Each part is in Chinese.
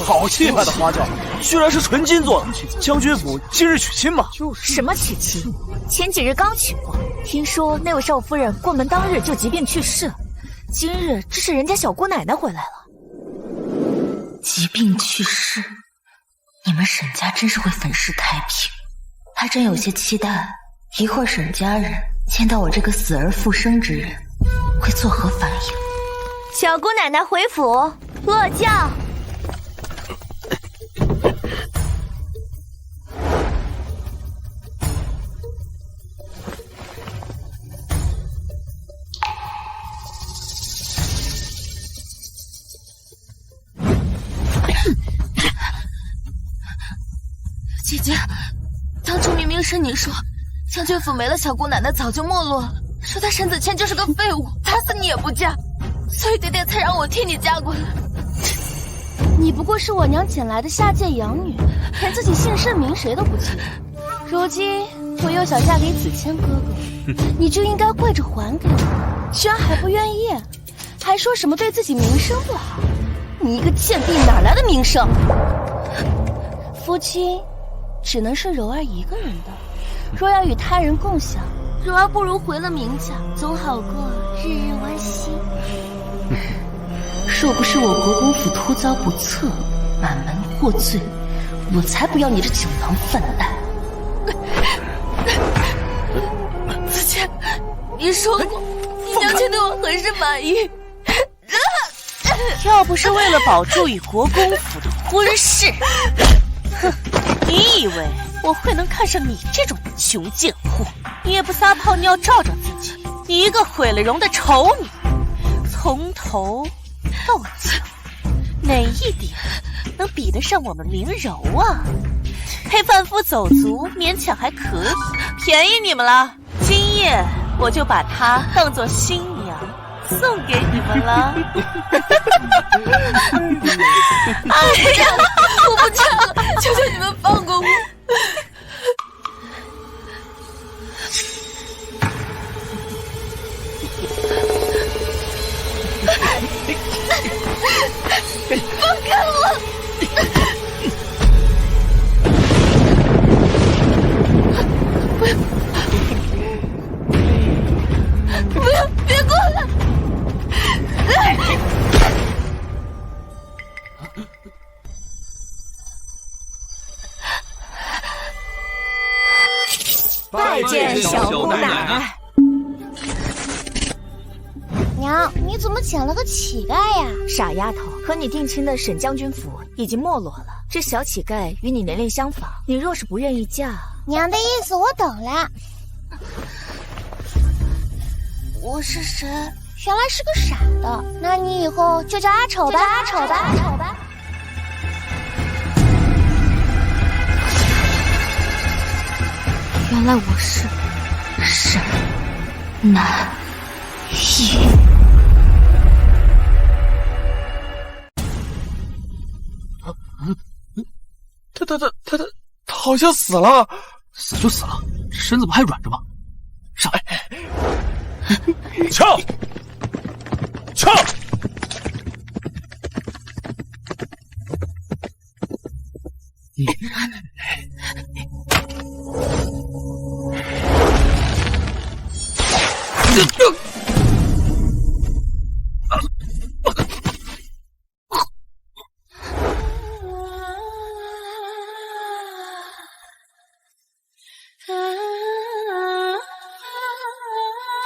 好气派的花轿，居然是纯金做的。将军府今日娶亲吗？什么娶亲？前几日刚娶过。听说那位少夫人过门当日就疾病去世，今日这是人家小姑奶奶回来了。疾病去世，你们沈家真是会粉饰太平。还真有些期待，一会儿沈家人见到我这个死而复生之人，会作何反应？小姑奶奶回府，落轿。姐姐，当初明明是你说将军府没了小姑奶奶早就没落了，说她沈子谦就是个废物，打死你也不嫁，所以爹爹才让我替你嫁过来。你不过是我娘捡来的下贱养女，连自己姓甚名谁都不记得。如今我又想嫁给子谦哥哥，你就应该跪着还给我，居然还不愿意，还说什么对自己名声不好。你一个贱婢哪来的名声？夫妻只能是柔儿一个人的，若要与他人共享，柔儿不如回了明家，总好过日日温馨。若不是我国公府突遭不测，满门获罪，我才不要你这酒囊饭袋。子谦，你说过你娘亲对我很是满意。要不是为了保住与国公府的婚事，哼，你以为我会能看上你这种穷贱货？你也不撒泡尿照照自己，你一个毁了容的丑女，从头到脚，哪一点能比得上我们明柔啊？陪贩夫走卒勉强还可以，便宜你们了。今夜我就把她当作新娘送给你们了。哎呀，我不嫁了，求求你们放过我。放开我！不要，别过来！拜见小姑奶奶。娘，你怎么捡了个乞丐呀？傻丫头，和你定亲的沈将军府已经没落了，这小乞丐与你年龄相仿，你若是不愿意嫁，娘的意思我懂了。我是谁？原来是个傻的，那你以后就叫阿丑吧，阿丑吧，阿丑吧。原来我是沈南翼。他好像死了。死就死了，身子不还软着吗？上来，枪！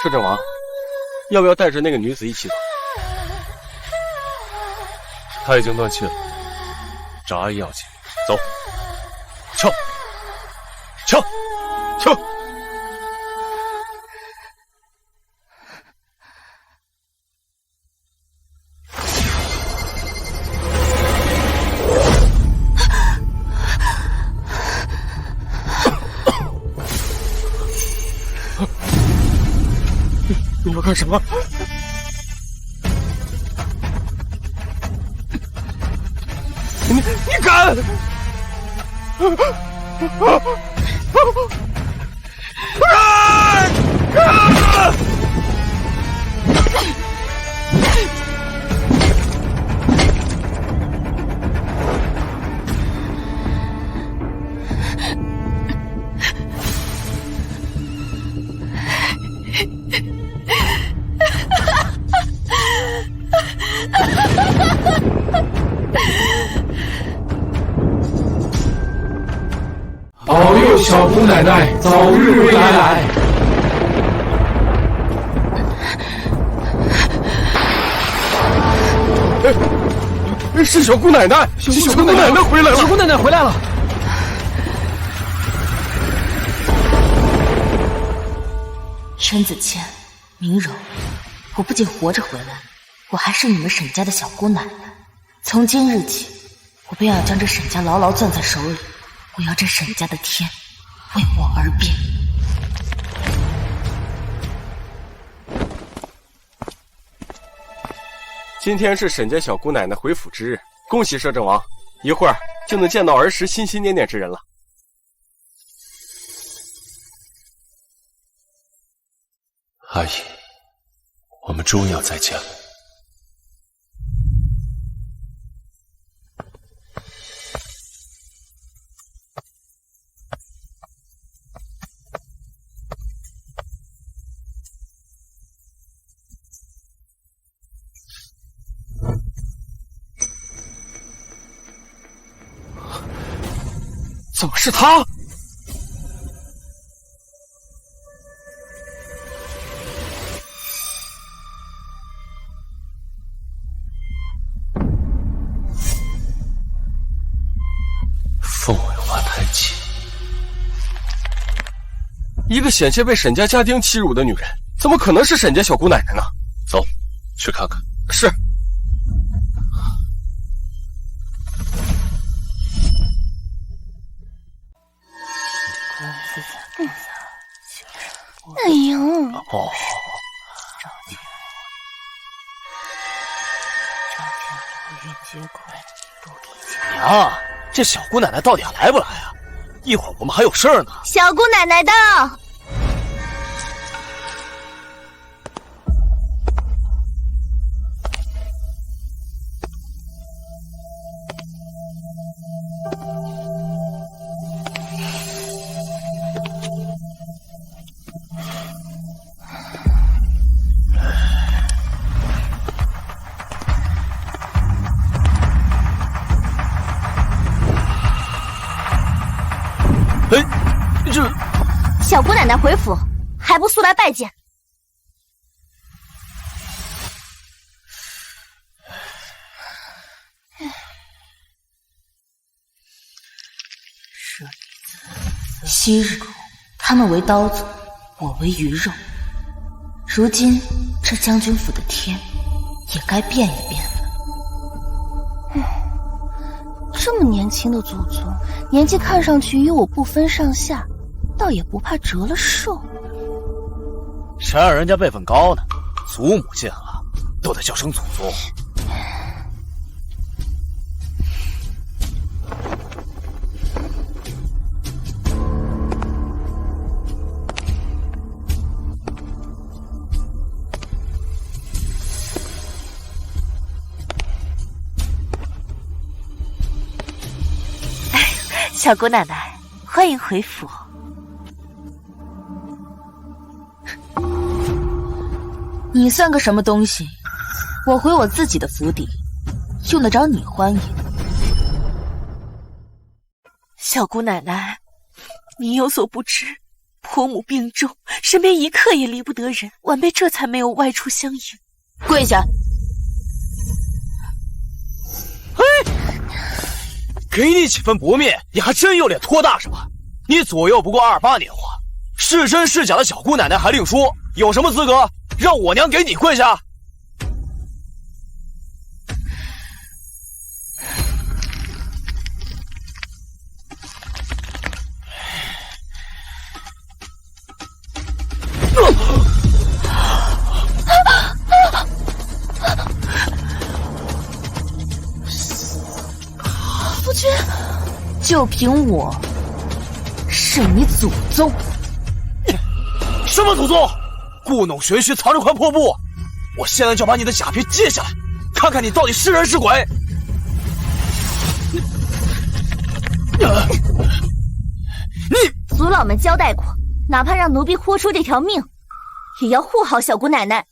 摄政王，要不要带着那个女子一起走？她已经断气了，扎医要紧，走，撤！你要干什么？你敢！小姑奶奶早日归来。是小姑奶奶，小姑奶奶回来了，小姑奶奶回来了。申子谦、明柔，我不仅活着回来，我还是你们沈家的小姑奶奶。从今日起，我便要将这沈家牢牢攥在手里，我要这沈家的天为我而变。今天是沈家小姑奶奶回府之日，恭喜摄政王，一会儿就能见到儿时心心念念之人了。阿姨，我们终于要再见了。怎么是他？凤尾花胎记，一个险些被沈家家丁欺辱的女人，怎么可能是沈家小姑奶奶呢？走，去看看。是。哎呦，哦，娘，这小姑奶奶到底还来不来啊？一会儿我们还有事儿呢。小姑奶奶到。小姑奶奶回府，还不速来拜见？昔日他们为刀俎，我为鱼肉。如今这将军府的天也该变一变了。这么年轻的祖宗，年纪看上去与我不分上下，倒也不怕折了寿。谁让人家辈分高呢？祖母见了都得叫声祖宗。小姑奶奶，欢迎回府。你算个什么东西？我回我自己的府邸，用得着你欢迎？小姑奶奶，您有所不知，婆母病重，身边一刻也离不得人，晚辈这才没有外出相迎。跪下！给你几分薄面，你还真有脸托大是吧？你左右不过28年华，是真是假的小姑奶奶还另说，有什么资格让我娘给你跪下？夫君，就凭我是你祖宗？什么祖宗？故弄玄虚，藏着块破布！我现在就把你的假皮揭下来，看看你到底是人是鬼！你祖老们交代过，哪怕让奴婢豁出这条命，也要护好小姑奶奶。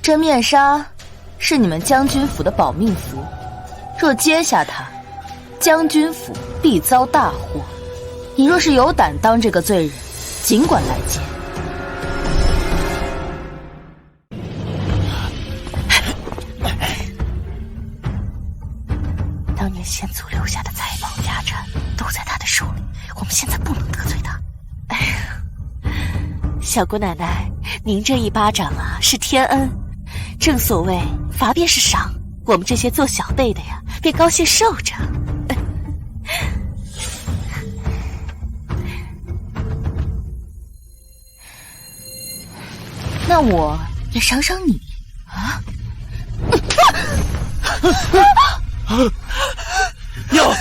这面纱是你们将军府的保命符，若揭下它，将军府必遭大祸。你若是有胆当这个罪人，尽管来见。当年先祖留下的财宝家产都在他的手里，我们现在不能得罪他。小姑奶奶，您这一巴掌啊是天恩，正所谓罚便是赏，我们这些做小辈的呀，便高兴受着。那我也赏赏你啊！娘，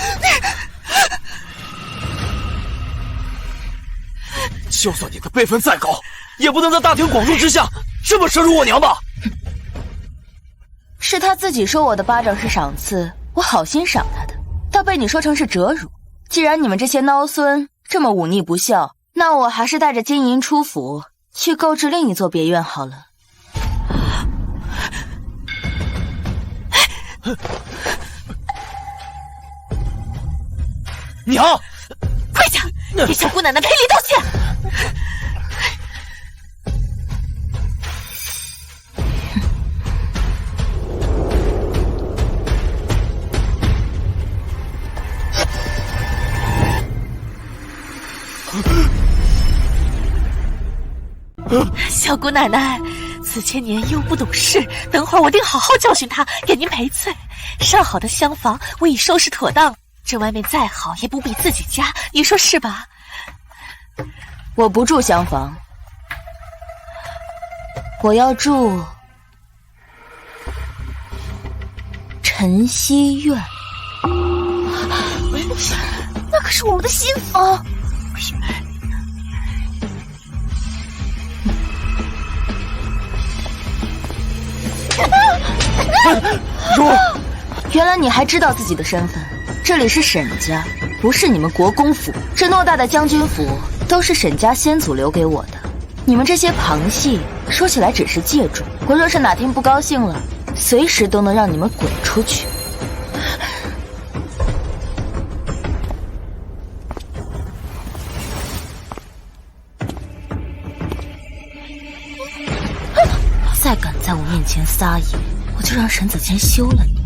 就算你的辈分再高，也不能在大庭广众之下这么耻辱我娘吧？是他自己说我的巴掌是赏赐，我好心赏他的，倒被你说成是折辱。既然你们这些孬孙这么忤逆不孝，那我还是带着金银出府，去购置另一座别院好了。娘，快讲，给小姑奶奶赔礼道歉。小姑奶奶，此前年幼不懂事，等会儿我定好好教训她，给您赔罪。上好的厢房我已收拾妥当，这外面再好也不比自己家，你说是吧？我不住厢房，我要住晨曦院。那可是我们的新房。蓉，原来你还知道自己的身份。这里是沈家，不是你们国公府。这偌大的将军府都是沈家先祖留给我的。你们这些旁系，说起来只是借住。我若是哪天不高兴了，随时都能让你们滚出去。再敢在我面前撒野，我就让沈子谦休了你。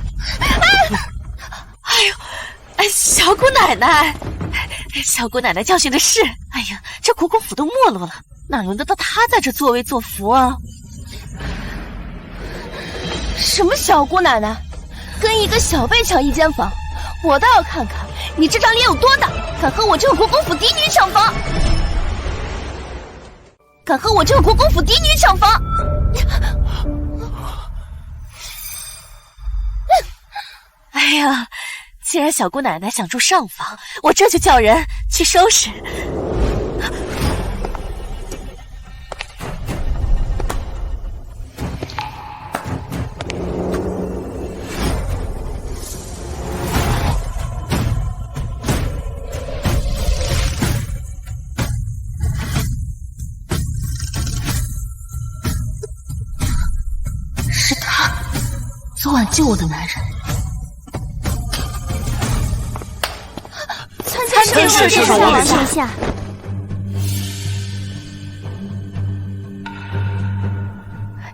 小姑奶奶，小姑奶奶教训的是。哎呀，这国公府都没落了，哪轮得到她在这作威作福啊？什么小姑奶奶，跟一个小辈抢一间房，我倒要看看你这张脸有多大，敢和我这个国公府嫡女抢房！敢和我这个国公府嫡女抢房！哎呀，既然小姑奶奶想住上房，我这就叫人去收拾。是他，昨晚救我的男人。参见少王殿下。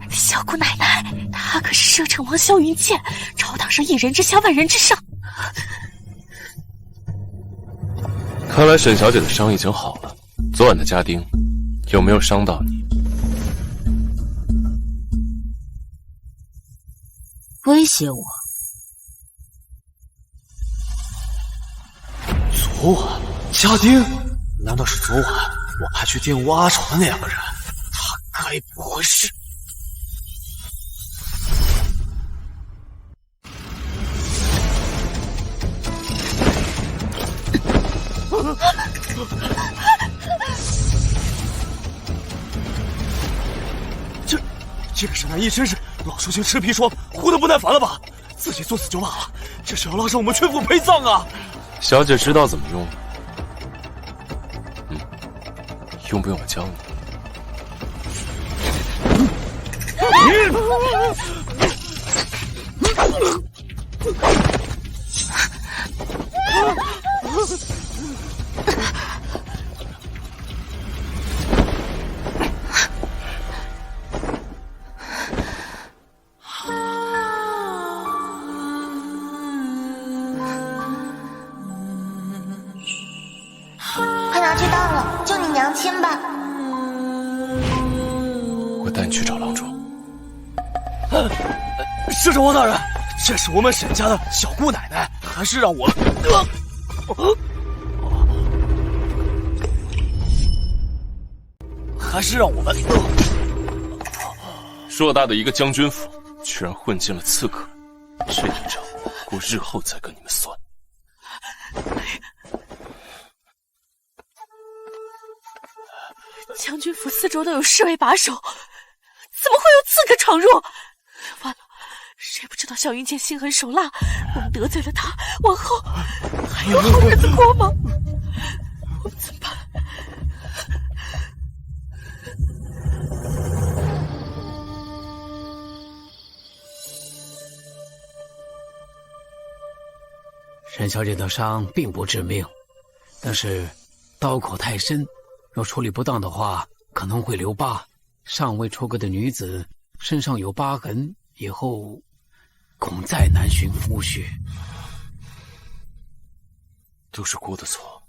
小姑奶奶，她可是摄政王萧云剑，朝堂上一人之下，万人之上。看来沈小姐的伤已经好了。昨晚的家丁有没有伤到你？威胁我？昨晚家丁？难道是昨晚我派去玷污阿丑的那两个人？他该不会是……这个沈南一真是老寿星吃砒霜，活得不耐烦了吧？自己作死就罢了，这是要拉上我们全府陪葬啊！小姐知道怎么用？用不用我教你？快拿去当了，救你娘亲吧！我带你去找郎中。摄政王大人，这是我们沈家的小姑奶奶，还是让我……还是让我们……偌大的一个将军府，居然混进了刺客，这一账我日后再跟你们算。将军府四周都有侍卫把守，怎么会有刺客闯入？完了，谁不知道萧云剑心狠手辣，我们得罪了他，往后还有好日子过吗？我们怎么办？沈小姐的伤并不致命，但是刀口太深，若处理不当的话，可能会留疤。尚未出阁的女子身上有疤痕，以后恐再难寻夫婿。都是姑的错。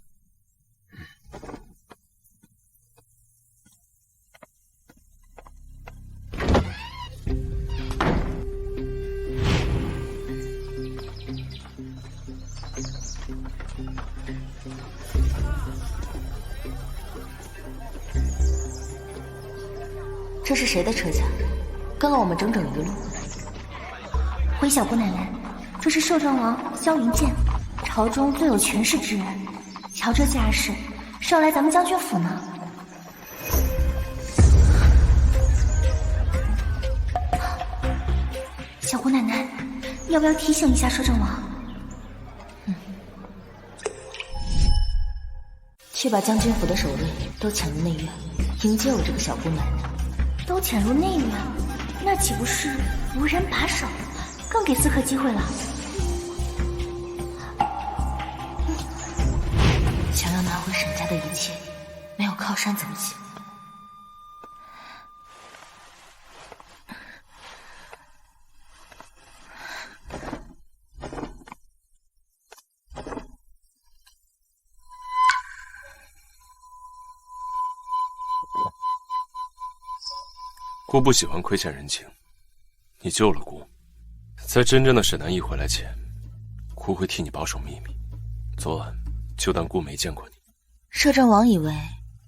这是谁的车驾？跟了我们整整一路。回小姑奶奶，这是摄政王萧云剑，朝中最有权势之人。瞧这架势，是要来咱们将军府呢。小姑奶奶，要不要提醒一下摄政王？去把将军府的守卫都抢入内院，迎接我这个小姑奶奶。都潜入内院，那岂不是无人把守，更给刺客机会了？想要拿回沈家的一切，没有靠山怎么行？姑不喜欢亏欠人情，你救了姑，在真正的沈南一回来前，姑会替你保守秘密。昨晚就当姑没见过你。摄政王以为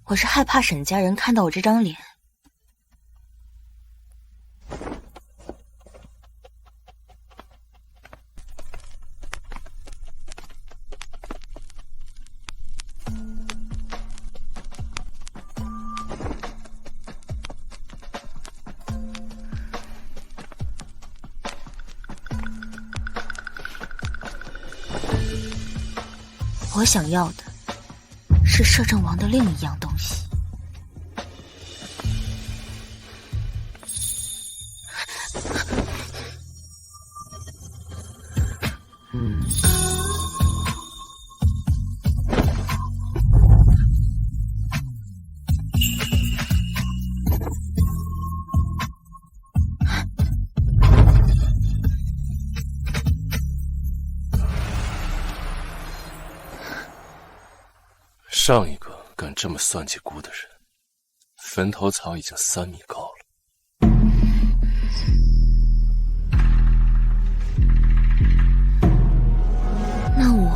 我是害怕沈家人看到我这张脸。我想要的是摄政王的另一样东西。上一个敢这么算计姑的人，坟头草已经3米高了。那我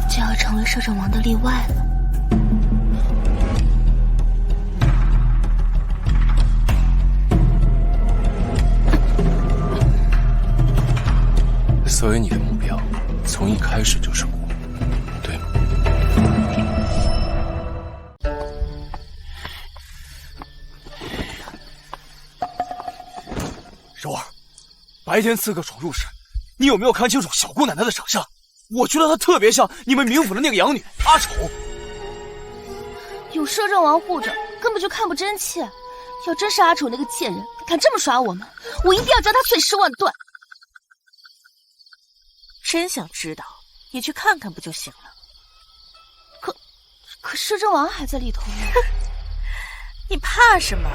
就要成为摄政王的例外了。所以你的目标从一开始就是姑，对吗？柔儿，白天刺客闯入时，你有没有看清楚小姑奶奶的长相？我觉得她特别像你们冥府的那个养女阿丑。有摄政王护着，根本就看不真切。要真是阿丑那个贱人，敢这么耍我们，我一定要叫他碎尸万段。真想知道，你去看看不就行了？可摄政王还在里头呢。你怕什么？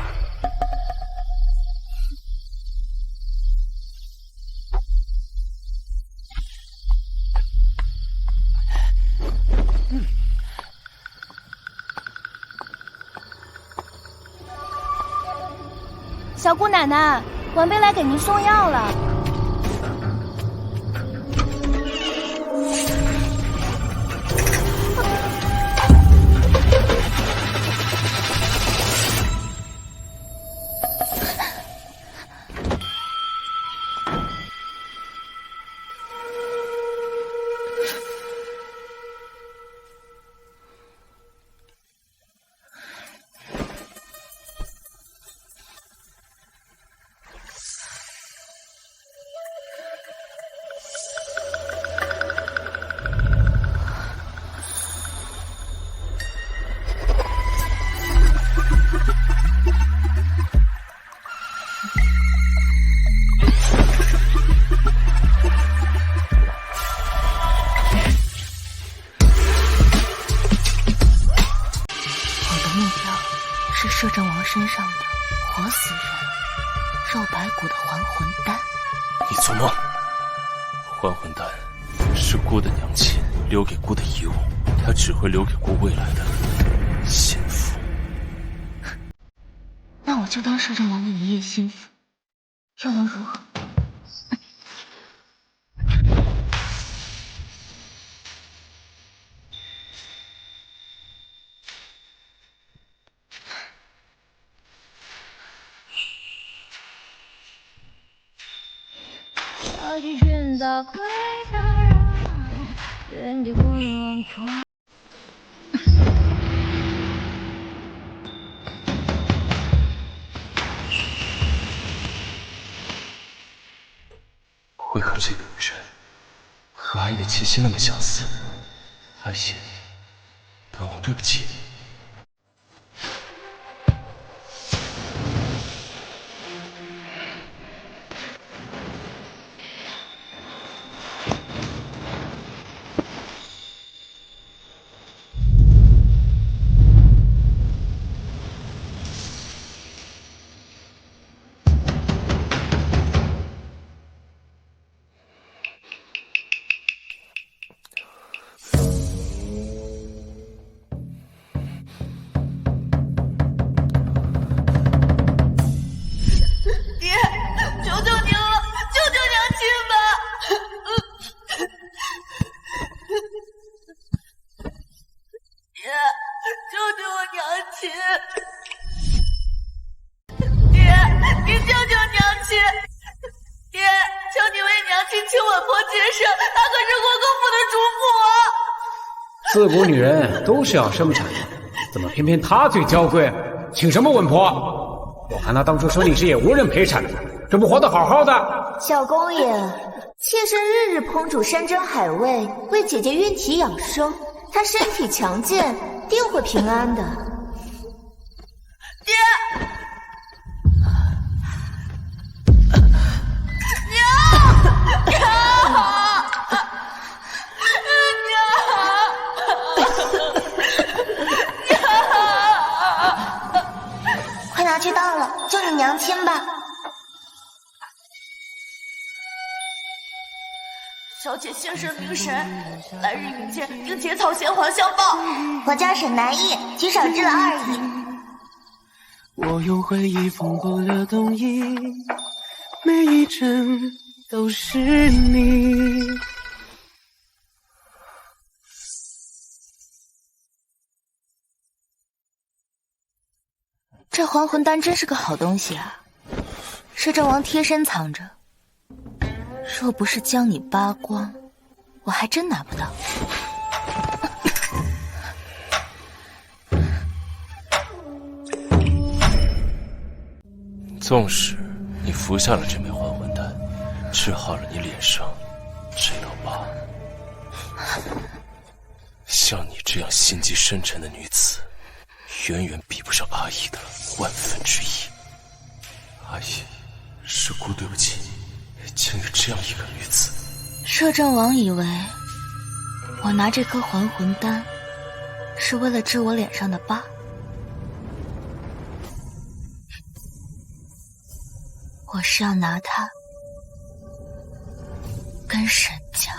小姑奶奶，晚辈来给您送药了。摄政王身上的活死人、肉白骨的还魂丹。你做梦！还魂丹是姑的娘亲留给姑的遗物，她只会留给姑未来的心腹。那我就当摄政王的一夜心腹，又能如何？为何这个女人和阿姨的气息那么相似？阿姨，本王对不起你。自古女人都是要生产的，怎么偏偏她最娇贵？请什么稳婆？我看她当初生你时也无人陪产，这不活得好好的？小公爷，妾身日日烹煮山珍海味，为姐姐运体养生。她身体强健，定会平安的。爹！快拿去当了，救你娘亲吧！小姐姓甚名谁？来日遇见，定结草衔环相报。我叫沈南逸，举手之劳而已。我用回忆缝过了冬衣，每一针都是你。这还魂丹真是个好东西啊！摄政王贴身藏着，若不是将你扒光，我还真拿不到。纵使你服下了这枚还魂丹，治好了你脸上这道疤，像你这样心机深沉的女子，远远比不上阿姨的1/1000。阿姨，是姑对不起，竟与这样一个女子。摄政王以为我拿这颗还魂丹是为了治我脸上的疤，我是要拿它跟沈家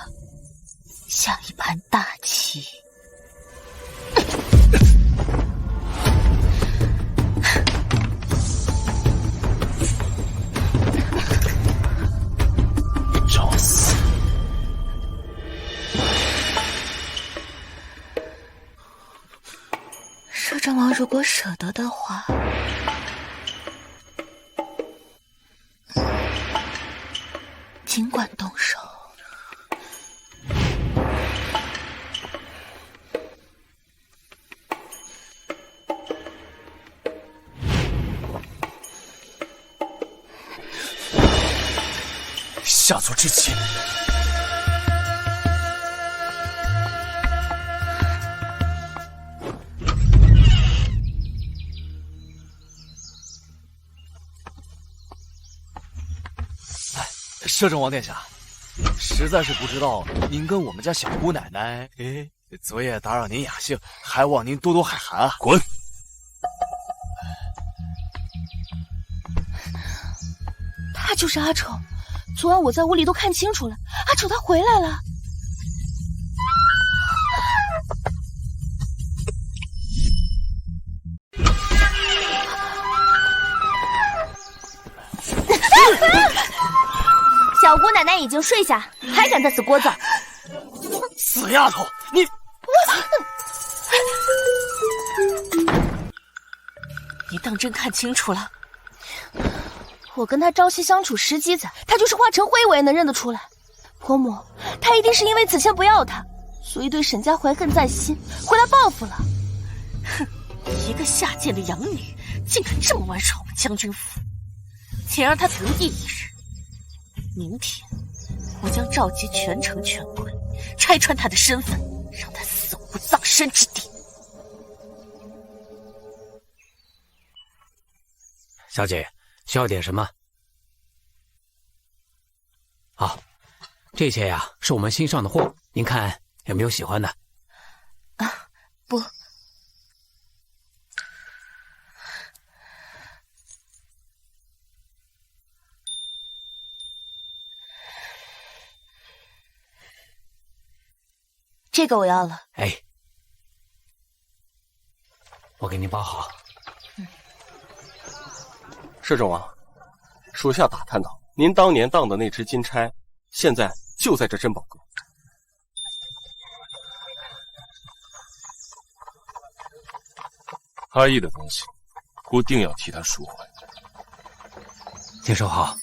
下一盘大棋。找死！摄政王如果舍得的话，尽管动手。下作之棋。摄政王殿下，实在是不知道您跟我们家小姑奶奶，昨夜打扰您雅兴，还望您多多海涵啊！滚！他就是阿丑，昨晚我在屋里都看清楚了，阿丑他回来了。小姑奶奶已经睡下，还敢在此聒噪！死丫头，你！你当真看清楚了？我跟他朝夕相处10几载，他就是化成灰我也能认得出来。婆母，他一定是因为子谦不要他，所以对沈家怀恨在心，回来报复了。哼，一个下贱的养女，竟敢这么玩耍我们将军府！且让他得意一日。明天，我将召集全城权贵，拆穿他的身份，让他死无葬身之地。小姐，需要点什么？好，这些呀是我们新上的货，您看有没有喜欢的？啊，不。这个我要了。哎，我给您包好。摄政王，属下打探到，您当年当的那只金钗，现在就在这珍宝阁。阿义的东西，姑定要替他赎回。请收好。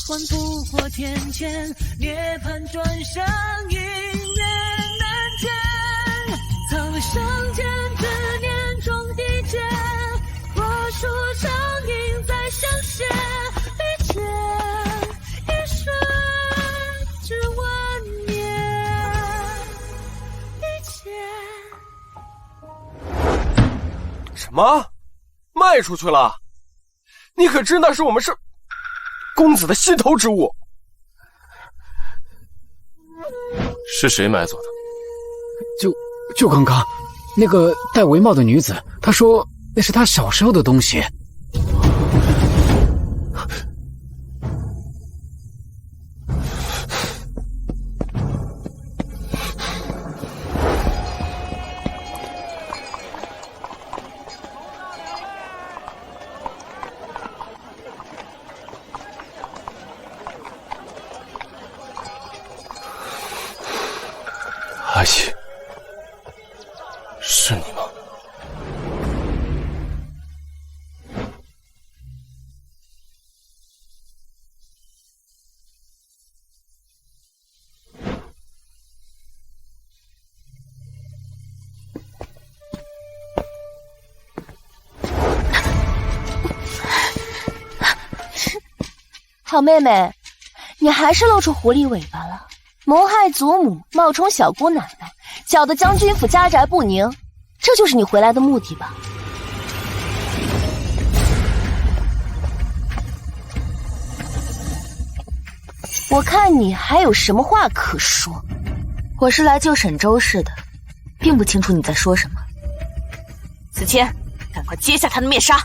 换不过天堑，涅槃转身，一念难见。曾为上天之念中一劫，火树长影再相携。一剑一瞬至万年，一剑。什么？卖出去了？你可知那是我们是公子的心头之物？是谁买走的？就刚刚，那个戴围帽的女子，她说那是她小时候的东西。阿义，是你吗？好妹妹，你还是露出狐狸尾巴了，谋害祖母，冒充小姑奶奶，搅得将军府家宅不宁，这就是你回来的目的吧？我看你还有什么话可说。我是来救沈周氏的，并不清楚你在说什么。子谦，赶快揭下他的面纱。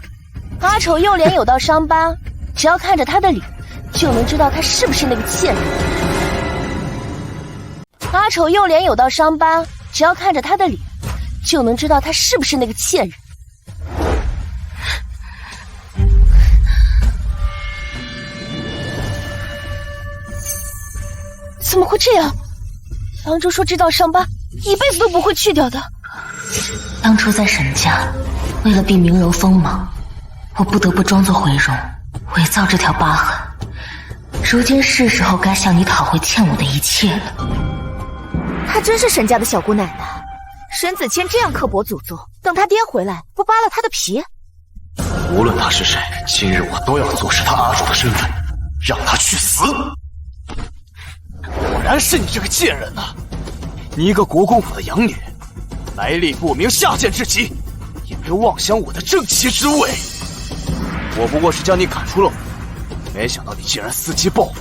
阿丑右脸有道伤疤，只要看着他的脸，就能知道他是不是那个贱人。阿丑右脸有道伤疤，只要看着他的脸，就能知道他是不是那个贱人。怎么会这样？当初说这道伤疤一辈子都不会去掉的。当初在沈家，为了避明柔锋芒，我不得不装作毁容，伪造这条疤痕。如今是时候该向你讨回欠我的一切了。她真是沈家的小姑奶奶。沈子谦这样刻薄祖宗，等他爹回来，不扒了他的皮？无论他是谁，今日我都要坐实他阿主的身份，让他去死！果然是你这个贱人啊！你一个国公府的养女，来历不明，下贱至极，也别妄想我的正妻之位。我不过是将你赶出了府，没想到你竟然伺机报复，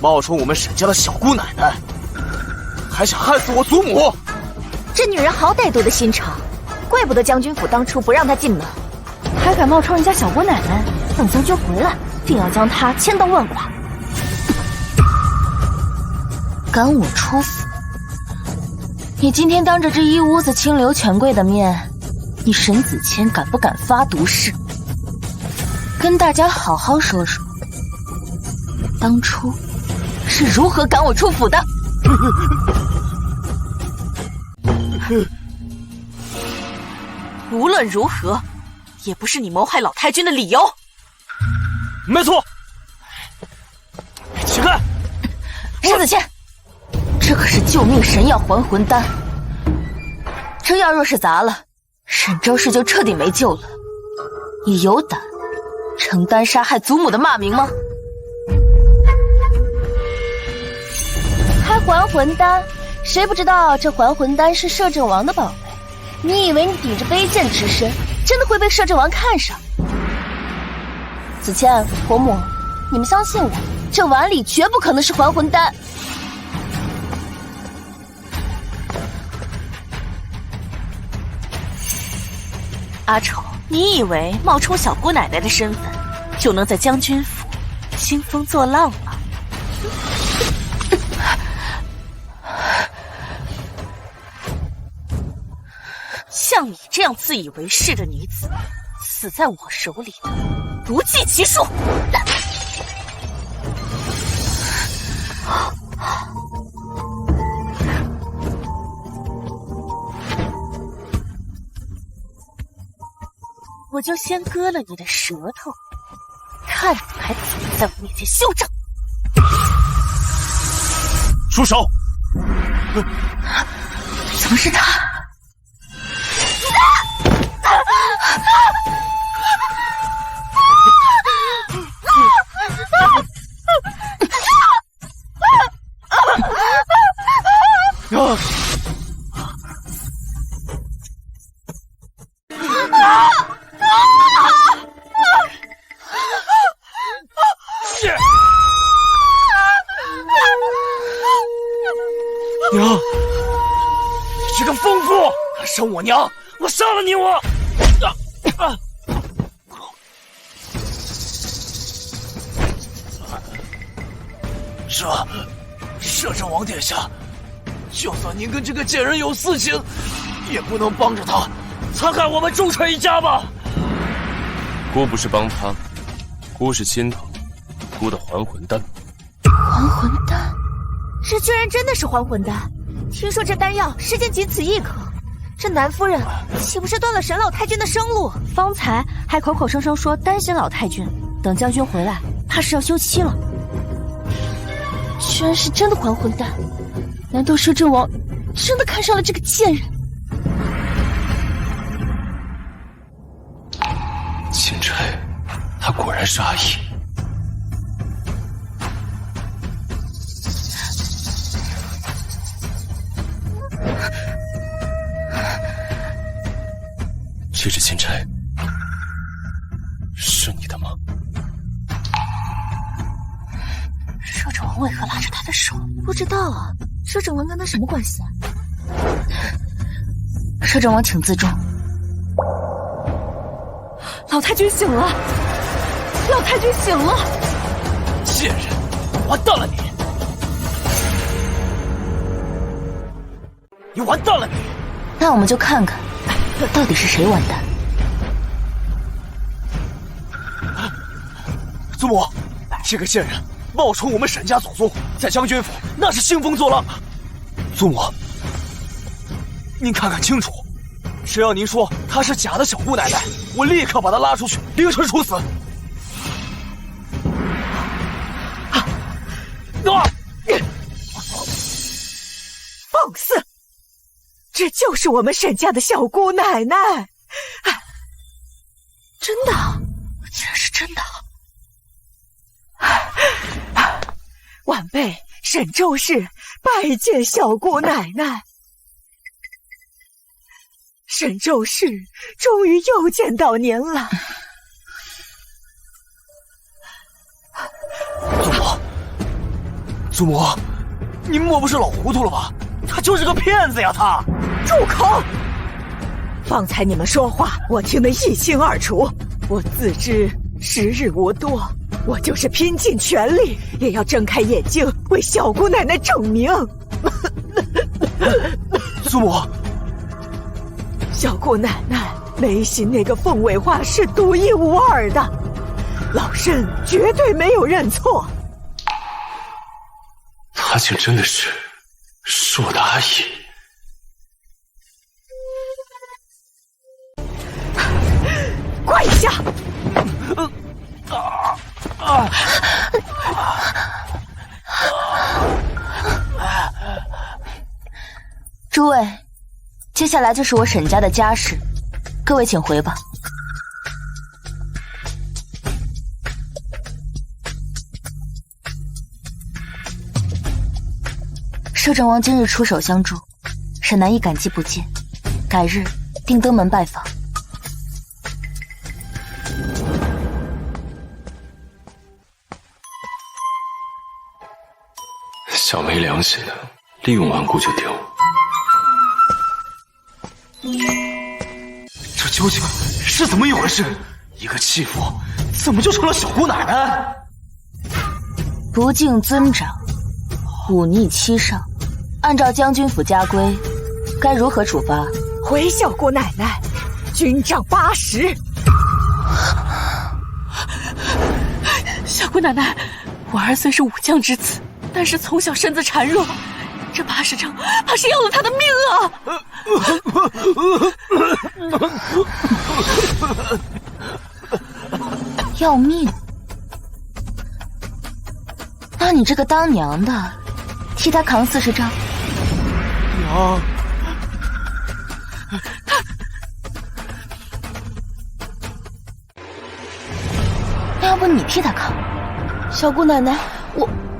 冒充我们沈家的小姑奶奶，还想害死我祖母！这女人好歹毒的心肠，怪不得将军府当初不让她进门，还敢冒充人家小姑奶奶。等将军回来，定要将她千刀万剐。赶我出府？你今天当着这一屋子清流权贵的面，你沈子谦敢不敢发毒誓？跟大家好好说说，当初是如何赶我出府的？无论如何，也不是你谋害老太君的理由。没错。起开！沈子谦，这可是救命神药还魂丹，这药若是砸了，沈周氏就彻底没救了。你有胆承担杀害祖母的骂名吗？还还魂丹？谁不知道这还魂丹是摄政王的宝贝？你以为你顶着卑贱之身，真的会被摄政王看上？子谦、婆母，你们相信我，这碗里绝不可能是还魂丹。阿丑，你以为冒充小姑奶奶的身份，就能在将军府兴风作浪吗？像你这样自以为是的女子，死在我手里的不计其数。我就先割了你的舌头，看你还怎么在我面前嚣张！住手！怎么是他？娘，你这个疯妇，敢伤我娘，我杀了你！摄政王殿下，就算您跟这个贱人有私情，也不能帮着他残害我们忠臣一家吧？姑不是帮他，姑是心疼姑的还魂丹。还魂丹？这居然真的是还魂丹！听说这丹药世间仅此一颗，这南夫人岂不是断了沈老太君的生路？方才还口口声声说担心老太君，等将军回来，怕是要休妻了。居然是真的还魂丹！难道摄政王真的看上了这个贱人？钦差，他果然是阿义。这支钦差是你的吗？摄政王为何拉着他的手？不知道啊，摄政王跟他什么关系啊？摄政王，请自重。老太君醒了，老太君醒了！贱人，完蛋了你！你完蛋了你！那我们就看看，到底是谁完蛋。祖母，这个贱人冒充我们沈家祖宗，在将军府那是兴风作浪啊！祖母，您看看清楚，只要您说她是假的小姑奶奶，我立刻把她拉出去，凌迟处死。放肆！这就是我们沈家的小姑奶奶，真的，竟然是真的！晚辈沈周氏拜见小姑奶奶。沈周氏终于又见到您了。祖母，您莫不是老糊涂了吧？他就是个骗子呀！他住口！方才你们说话，我听得一清二楚。我自知时日无多，我就是拼尽全力，也要睁开眼睛为小姑奶奶证明。祖母，小姑奶奶眉心那个凤尾花是独一无二的，老身绝对没有认错。她竟真的是我的阿姨。跪下！诸位，接下来就是我沈家的家事，各位请回吧。摄政王今日出手相助，沈南亦感激不尽，改日定登门拜访。小没良心的，利用顽固就丢。这究竟是怎么一回事？一个弃妇怎么就成了小姑奶奶？不敬尊长，忤逆妻上，按照将军府家规，该如何处罚？回小姑奶奶，军杖80。小姑奶奶，我儿虽是武将之子，但是从小身子孱弱，这80杖怕是要了他的命啊！要命？那你这个当娘的，替他扛40杖。娘，那要不你替他扛？小姑奶奶，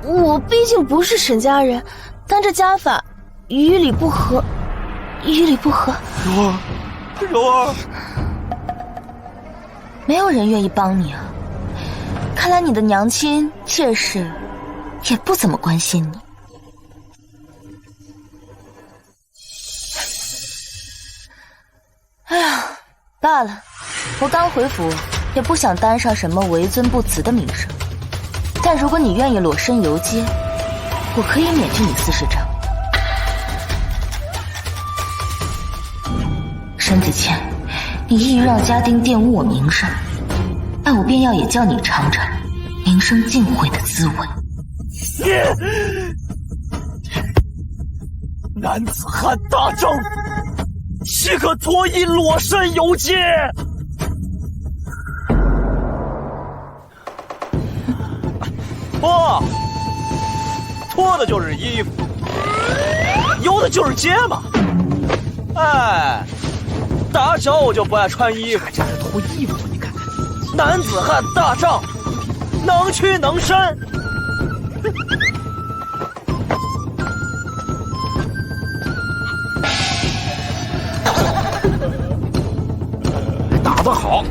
我毕竟不是沈家人，但这家法与理不合，与理不合。柔儿，没有人愿意帮你啊！看来你的娘亲妾室也不怎么关心你。哎呀，罢了，我刚回府，也不想担上什么为尊不辞的名声。但如果你愿意裸身游街，我可以免去你40杖。沈子谦，你意欲让家丁玷污我名声，那我便要也叫你尝尝名声尽毁的滋味。男子汉大丈夫，岂可脱衣裸身游街？脱的就是衣服，游的就是街嘛。哎，打小我就不爱穿衣服，还真是脱衣服，你看看，男子汉大丈夫，能屈能伸。得好，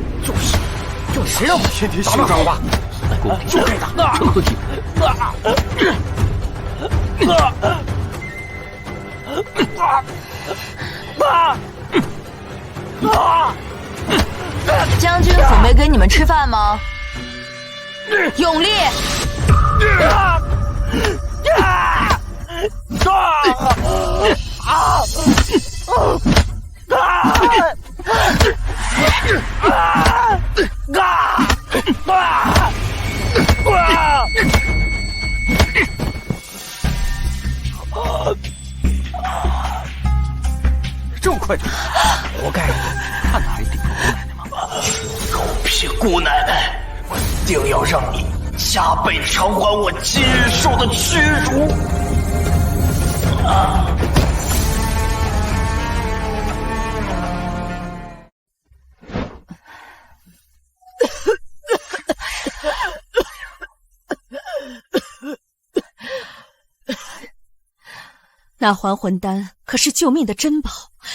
谁让我天天打仗吧？就该打，成何体将军府没给你们吃饭吗？永历！这么快就活该！看哪里顶着姑奶奶吗？狗屁姑奶奶！我一定要让你加倍偿还我今日受的屈辱！那还魂丹可是救命的珍宝，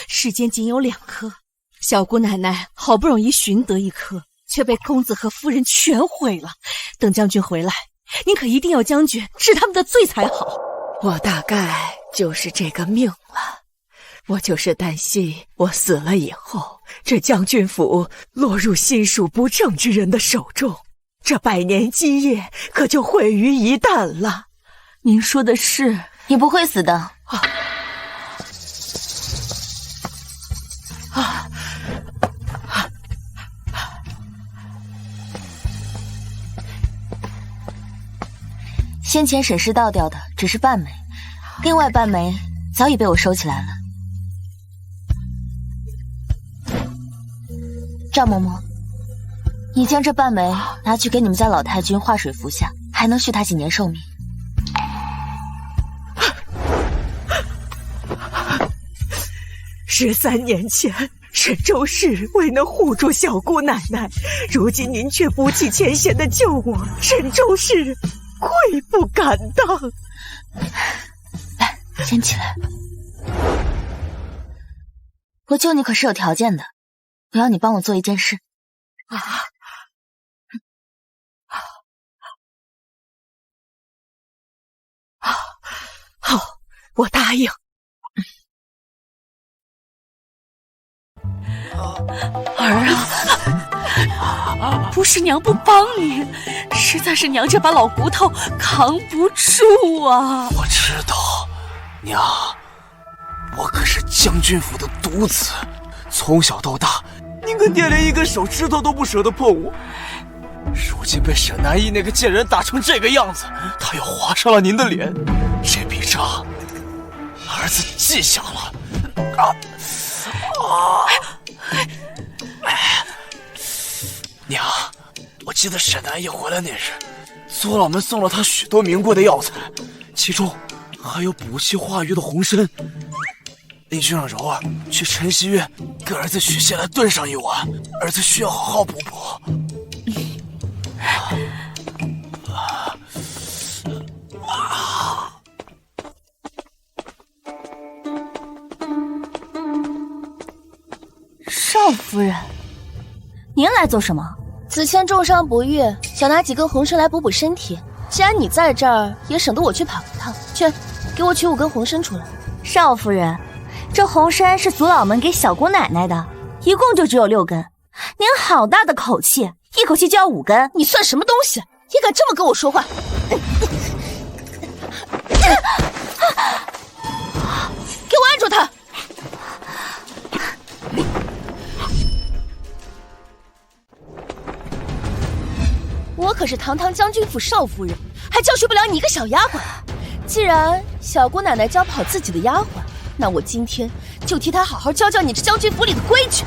世间仅有2颗。小姑奶奶好不容易寻得1颗，却被公子和夫人全毁了。等将军回来，您可一定要将军治他们的罪才好。我大概就是这个命了。我就是担心我死了以后，这将军府落入心术不正之人的手中，这100年基业可就毁于一旦了。您说的是？你不会死的。先前沈氏倒掉的只是半枚，另外半枚早已被我收起来了。赵嬷嬷，你将这半枚拿去给你们家老太君化水服下，还能续他几年寿命。13年前，沈周氏未能护住小姑奶奶，如今您却不计前嫌的救我，沈周氏愧不敢当。来，先起来。我救你可是有条件的，我要你帮我做一件事。好，我答应。儿啊，不是娘不帮你，实在是娘这把老骨头扛不住啊！我知道，娘，我可是将军府的独子，从小到大，您跟爹连一根手指头都不舍得碰我。如今被沈南义那个贱人打成这个样子，他又划伤了您的脸，这笔账，儿子记下了。娘，我记得沈南义回来那日，左老们送了他许多名贵的药材，其中还有补气化瘀的红参。您去让柔儿去晨曦院给儿子取下来炖上一碗，儿子需要好好补补。少夫人，您来做什么？子谦重伤不愈，想拿几根红参来补补身体。既然你在这儿，也省得我去跑一趟。去，给我取5根红参出来。少夫人，这红参是祖老们给小姑奶奶的，一共就只有6根。您好大的口气，一口气就要5根，你算什么东西？也敢这么跟我说话？给我按住他！我可是堂堂将军府少夫人，还教训不了你一个小丫鬟。既然小姑奶奶教不好自己的丫鬟，那我今天就替她好好教教你这将军府里的规矩。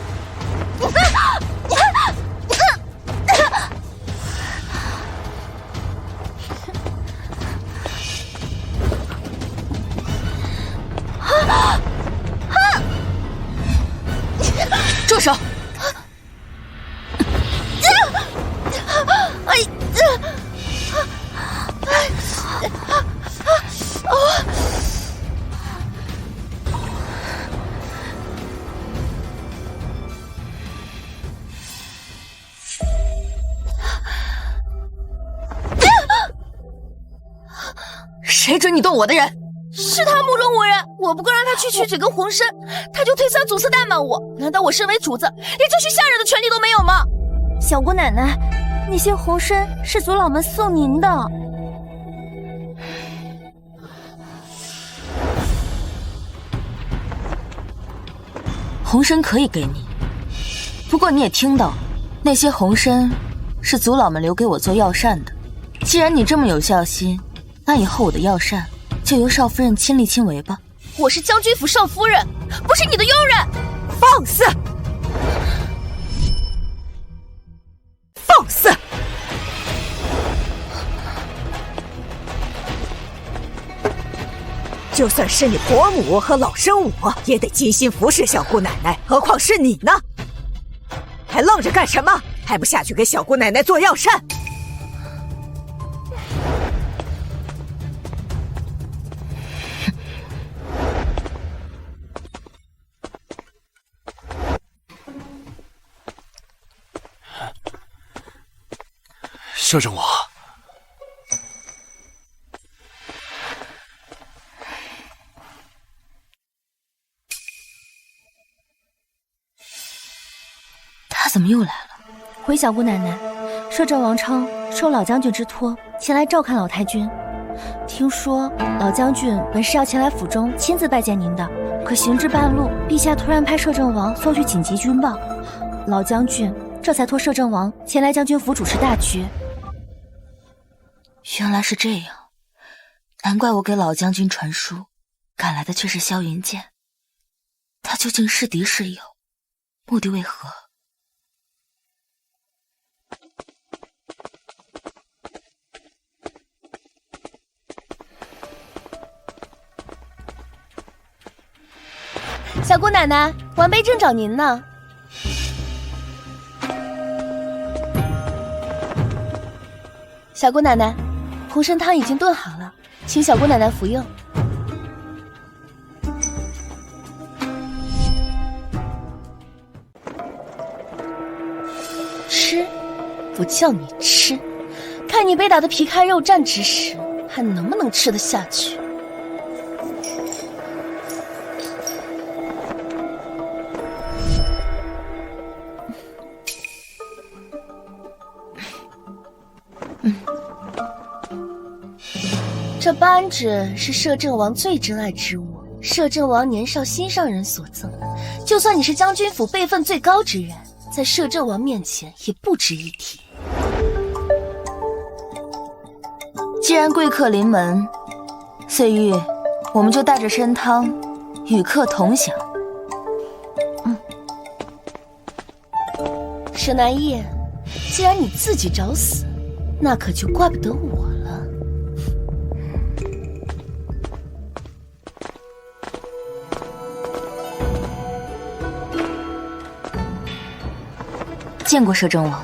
住手！谁准你动我的人？是他目中无人，我不够让他去取这根红参，他就推三阻四怠慢我。难道我身为主子，连这许下人的权利都没有吗？小姑奶奶，那些红参是族老们送您的。红参可以给你，不过你也听到，那些红参是族老们留给我做药膳的。既然你这么有孝心，那以后我的药膳就由少夫人亲力亲为吧。我是将军府少夫人，不是你的佣人。放肆！放肆！就算是你婆母和老生我，也得尽心服侍小姑奶奶，何况是你呢？还愣着干什么？还不下去给小姑奶奶做药膳？摄政王，他怎么又来了？回小姑奶奶，摄政王称受老将军之托前来照看老太君。听说老将军本是要前来府中亲自拜见您的，可行至半路，陛下突然派摄政王送去紧急军报，老将军这才托摄政王前来将军府主持大局。原来是这样，难怪我给老将军传书，赶来的却是萧云剑。他究竟是敌是友，目的为何？小姑奶奶，王妃正找您呢。小姑奶奶，红参汤已经炖好了，请小姑奶奶服用。吃？不叫你吃，看你被打得皮开肉绽之时，还能不能吃得下去？这扳指是摄政王最珍爱之物，摄政王年少心上人所赠。就算你是将军府辈分最高之人，在摄政王面前也不值一提。既然贵客临门，岁玉，我们就带着参汤与客同享。沈南叶，既然你自己找死，那可就怪不得我了。见过摄政王。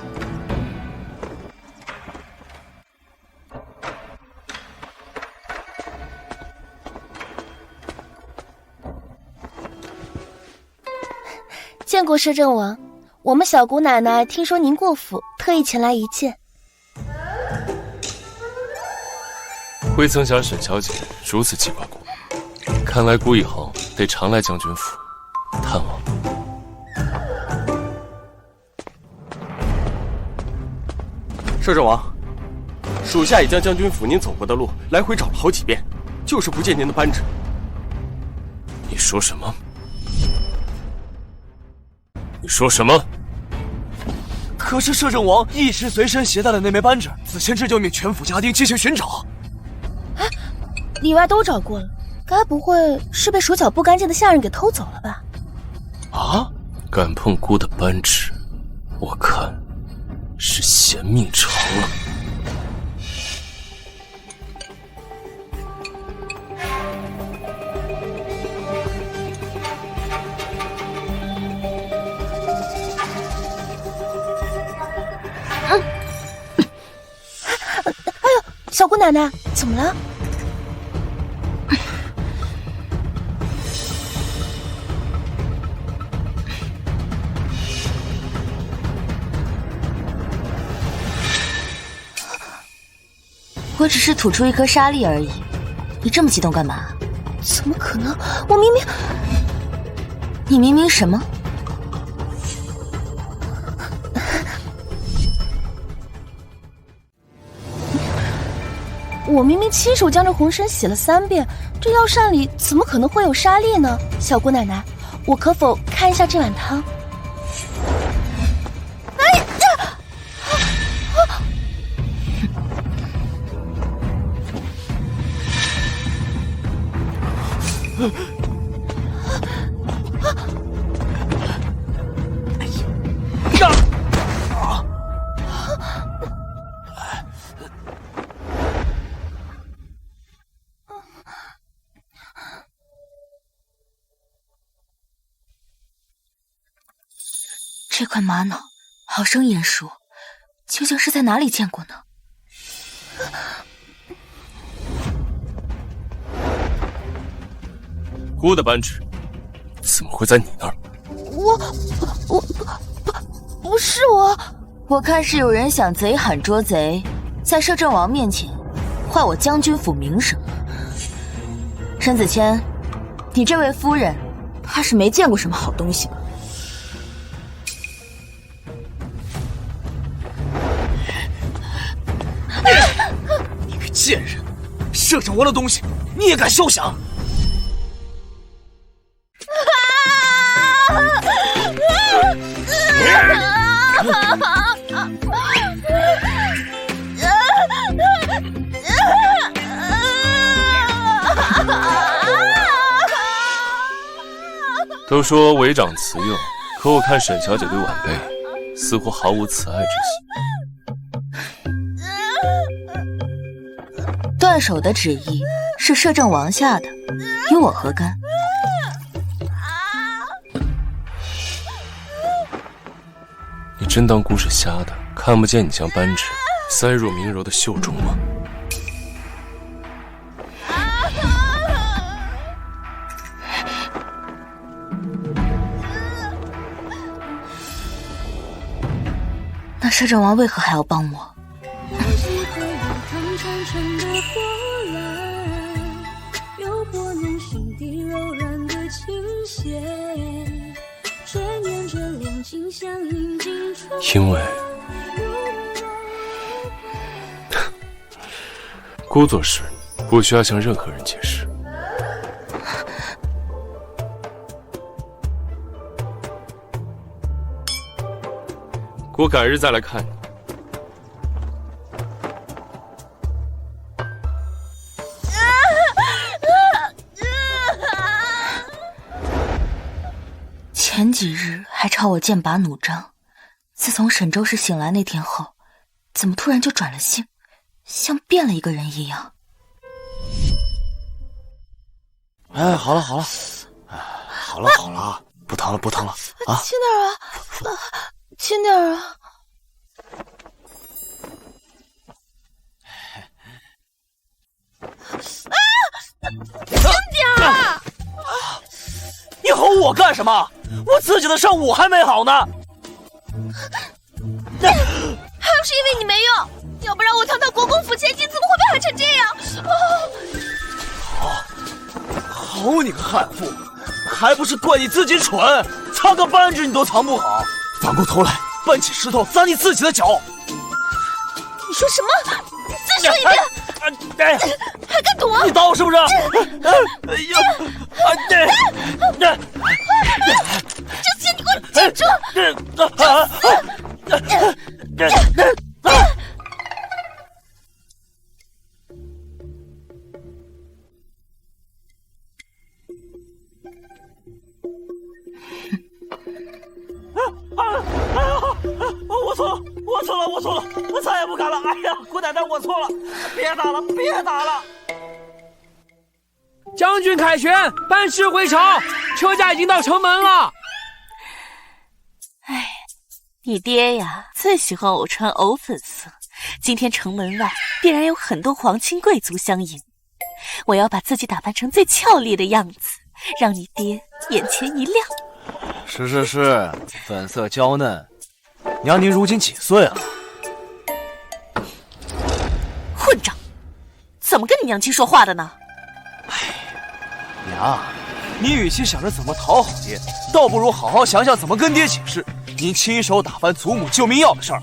见过摄政王，我们小姑奶奶听说您过府，特意前来一见。未曾想沈小姐如此记挂姑，看来姑以后得常来将军府探望。摄政王，属下已将将军府您走过的路来回找了好几遍，就是不见您的扳指。你说什么？你说什么？可是摄政王一时随身携带的那枚扳指，子谦这就命全府家丁进行寻找。哎，里外都找过了，该不会是被手脚不干净的下人给偷走了吧？啊！敢碰姑的扳指，我看是嫌命长了。哎呦，小姑奶奶，怎么了？我只是吐出一颗沙粒而已，你这么激动干嘛？怎么可能？我明明……你明明什么？我明明亲手将这红参洗了3遍，这药膳里怎么可能会有沙粒呢？小姑奶奶，我可否看一下这碗汤？哎呀！这块玛瑙好生眼熟，究竟是在哪里见过呢？姑的扳指怎么会在你那儿？不是我，我看是有人想贼喊捉贼，在摄政王面前坏我将军府名声。陈子谦，你这位夫人怕是没见过什么好东西吧？你个贱人，摄政王的东西你也敢休想？都说为长慈幼，可我看沈小姐对晚辈似乎毫无慈爱之心。断手的旨意是摄政王下的，与我何干？你真当姑是瞎的，看不见你将扳指塞入明柔的袖中吗？那摄政王为何还要帮我？因为姑做事不需要向任何人解释。姑改日再来看你。前几日还朝我剑拔弩张，自从沈周氏醒来那天后，怎么突然就转了性，像变了一个人一样？哎，好了，哎，好了，不疼了啊！轻点啊，轻点啊！轻点啊！你吼我干什么？我自己的伤我还没好呢。还不是因为你没用，要不然我堂到国公府前妻怎么会被害成这样？好你个悍妇，还不是怪你自己蠢，藏个扳指你都藏不好，反过头来搬起石头砸你自己的脚。你说什么？再说一遍！还敢躲？你刀是不是？哎呀！这次你给我站住！我错了，我再也不敢了。哎呀，姑奶奶，我错了，别打了！将军凯旋，班师回朝，车驾已经到城门了。哎，你爹呀，最喜欢我穿藕粉色。今天城门外必然有很多皇亲贵族相迎，我要把自己打扮成最俏丽的样子，让你爹眼前一亮。是，粉色娇嫩。娘，您如今几岁了？混账！怎么跟你娘亲说话的呢？娘，你与其想着怎么讨好爹，倒不如好好想想怎么跟爹解释您亲手打翻祖母救命药的事儿。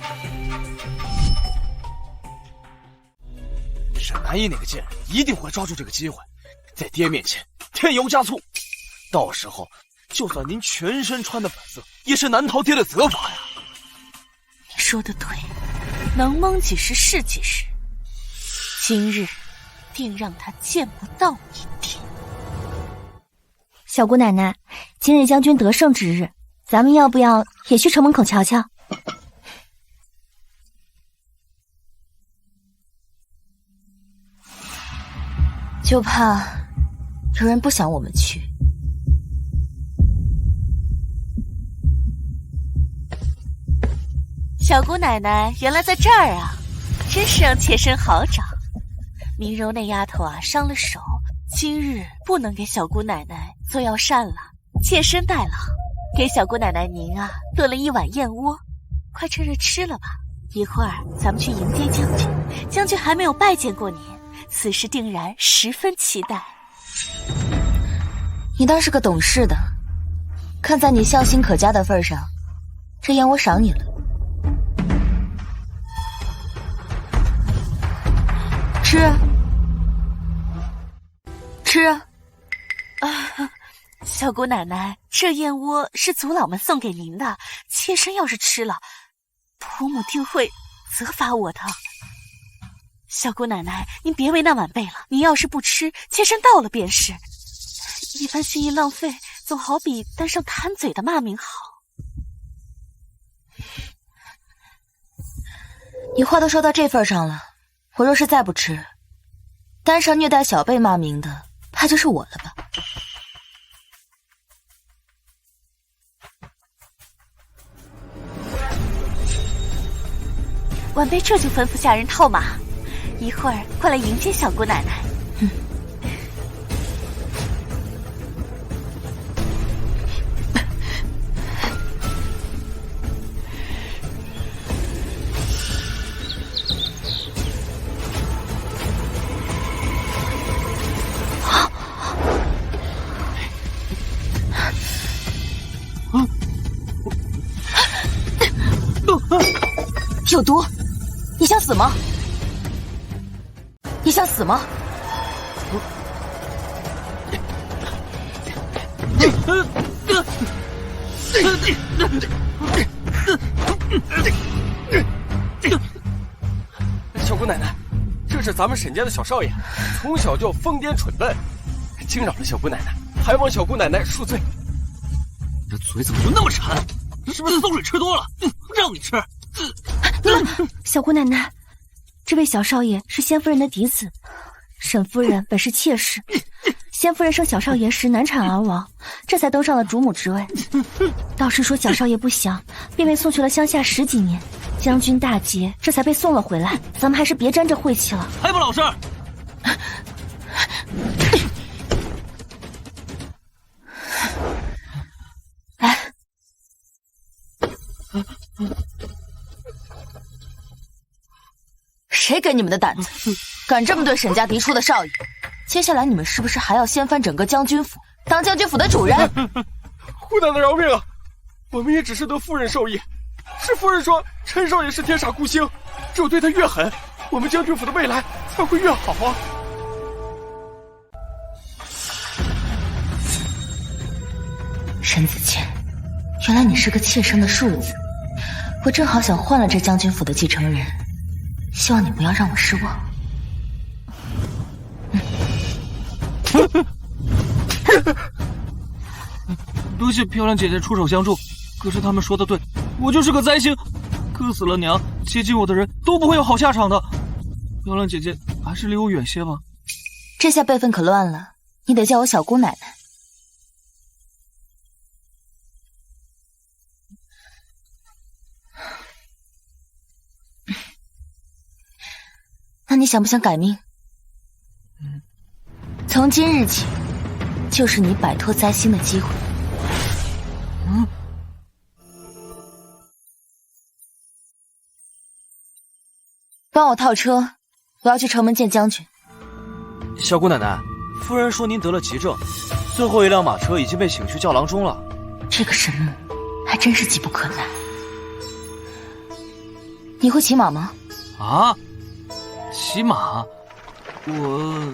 沈南一那个贱人一定会抓住这个机会，在爹面前添油加醋，到时候就算您全身穿的粉色，也是难逃爹的责罚呀。你说的对，能蒙几时是几时，今日定让他见不到一天。小姑奶奶，今日将军得胜之日，咱们要不要也去城门口瞧瞧？就怕有人不想我们去。小姑奶奶原来在这儿啊，真是让妾身好找。明柔那丫头啊伤了手，今日不能给小姑奶奶做药膳了，妾身代劳，给小姑奶奶您啊炖了一碗燕窝，快趁热吃了吧。一会儿咱们去迎接将军，将军还没有拜见过您，此时定然十分期待。你当是个懂事的，看在你孝心可嘉的份上，这燕窝赏你了。吃啊，吃啊！小姑奶奶，这燕窝是族老们送给您的，妾身要是吃了，婆母定会责罚我的。小姑奶奶，您别为难晚辈了，您要是不吃，妾身倒了便是。一番心意浪费，总好比担上贪嘴的骂名好。你话都说到这份上了，我若是再不吃，担上虐待小辈骂名的，怕就是我了吧？晚辈这就吩咐下人套马，一会儿快来迎接小姑奶奶。有毒！你想死吗？你想死吗？小姑奶奶，这是咱们沈家的小少爷，从小就疯癫蠢笨，惊扰了小姑奶奶，还望小姑奶奶恕罪。这嘴怎么就那么馋？是不是馊水吃多了？让你吃！小姑奶奶，这位小少爷是先夫人的嫡子，沈夫人本是妾室，先夫人生小少爷时难产而亡，这才登上了主母之位。道士说小少爷不祥，便被送去了乡下10几年。将军大捷，这才被送了回来。咱们还是别沾这晦气了，还不老实！来。谁给你们的胆子，敢这么对沈家嫡出的少爷？接下来你们是不是还要掀翻整个将军府，当将军府的主人？胡奶奶饶命啊！我们也只是得夫人授意，是夫人说陈少爷是天煞孤星，只有对他越狠，我们将军府的未来才会越好啊！沈子谦，原来你是个妾生的庶子，我正好想换了这将军府的继承人。希望你不要让我失望。多谢漂亮姐姐出手相助，可是他们说的对，我就是个灾星，割死了娘，接近我的人都不会有好下场的。漂亮姐姐还是离我远些吧。这下辈分可乱了，你得叫我小姑奶奶。那你想不想改命？从今日起，就是你摆脱灾星的机会。帮我套车，我要去城门见将军。小姑奶奶，夫人说您得了急症，最后一辆马车已经被请去教郎中了。这个神木还真是急不可耐。你会骑马吗？啊，骑马？我……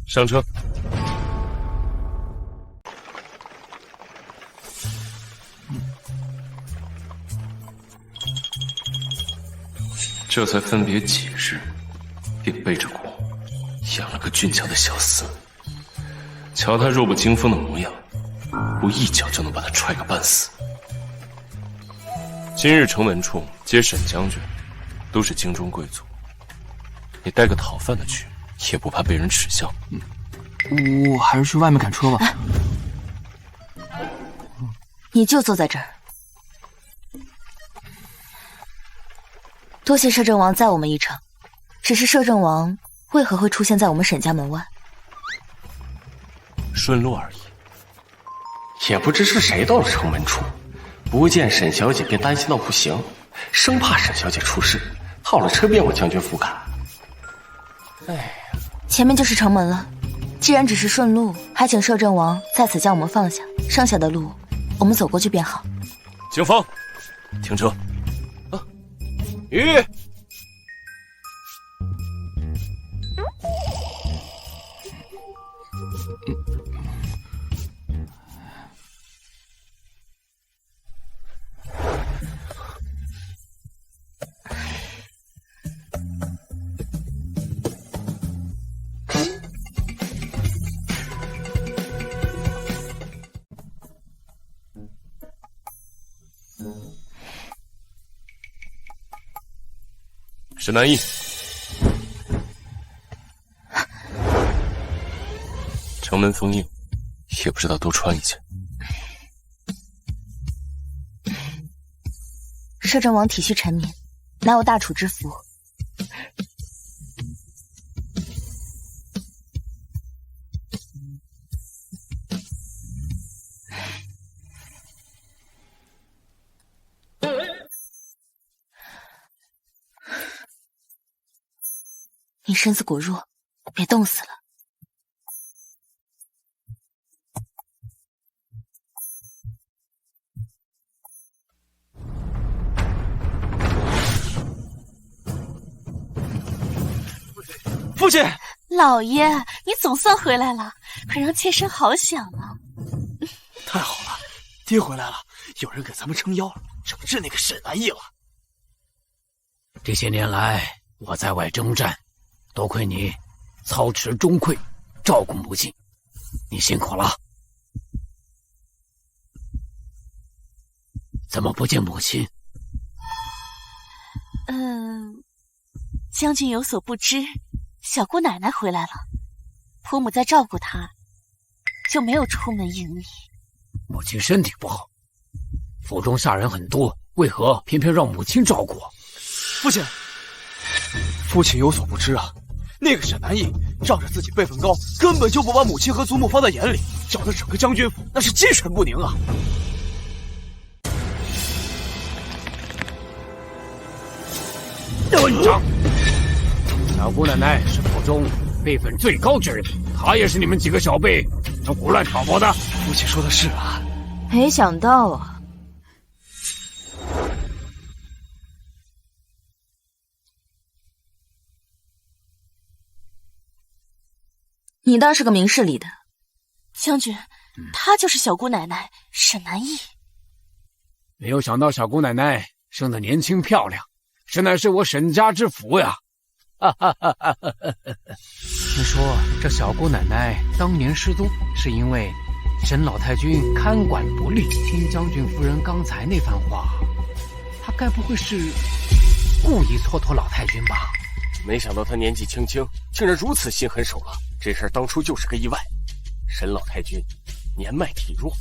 上车。这才分别几日，便背着锅养了个俊俏的小厮。瞧他弱不禁风的模样，我一脚就能把他踹个半死。今日城门处接沈将军，都是京中贵族，你带个讨饭的去，也不怕被人耻笑。我还是去外面赶车吧。你就坐在这儿。多谢摄政王载我们一程，只是摄政王为何会出现在我们沈家门外？顺路而已。也不知是谁到了城门处，不见沈小姐便担心到不行，生怕沈小姐出事，套了车便往将军府赶。前面就是城门了，既然只是顺路，还请摄政王在此将我们放下，剩下的路我们走过去便好。景风，停车。吁！沈南翼，城门封印，也不知道多穿一件。摄政王体恤臣民，乃我大楚之福。你身子骨弱，别冻死了。父亲，老爷，你总算回来了，可让妾身好想啊！太好了，爹回来了，有人给咱们撑腰了，整治那个沈南翼了。这些年来，我在外征战，多亏你操持中馈，照顾母亲，你辛苦了。怎么不见母亲？将军有所不知，小姑奶奶回来了，婆母在照顾她，就没有出门迎你。母亲身体不好，府中下人很多，为何偏偏让母亲照顾我？父亲，父亲有所不知啊，那个沈南翼仗着自己辈分高，根本就不把母亲和祖母放在眼里，搅得整个将军府那是鸡犬不宁啊！队长，小姑奶奶是府中辈分最高之人，她也是你们几个小辈能胡乱挑拨的。父亲说的是啊，没想到啊。你倒是个明事理的。将军，她就是小姑奶奶沈南翼。没有想到小姑奶奶生得年轻漂亮，实乃是我沈家之福呀！听说这小姑奶奶当年失踪，是因为沈老太君看管不力。听将军夫人刚才那番话，她该不会是故意蹉跎老太君吧？没想到他年纪轻轻，竟然如此心狠手辣。这事儿当初就是个意外。沈老太君年迈体弱，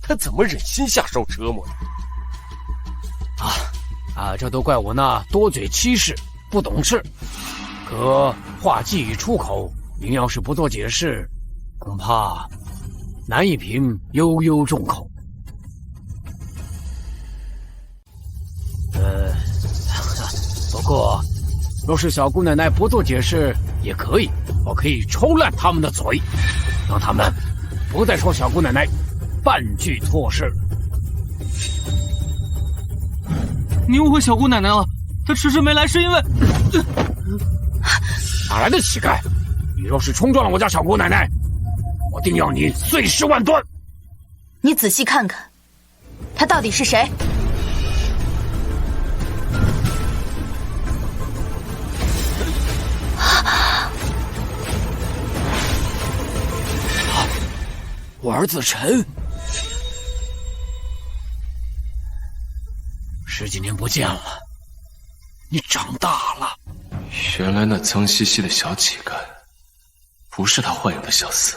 他怎么忍心下手折磨呢？这都怪我那多嘴欺世，不懂事。可话既已出口，您要是不做解释，恐怕难以平悠悠众口。过，若是小姑奶奶不做解释也可以，我可以抽烂他们的嘴，让他们不再说小姑奶奶半句错事。你误会小姑奶奶了，她迟迟没来是因为……哪来的乞丐？你若是冲撞了我家小姑奶奶，我定要你碎尸万段！你仔细看看，他到底是谁？我儿子陈，10几年不见了，你长大了。原来那脏兮兮的小乞丐，不是他豢养的小厮，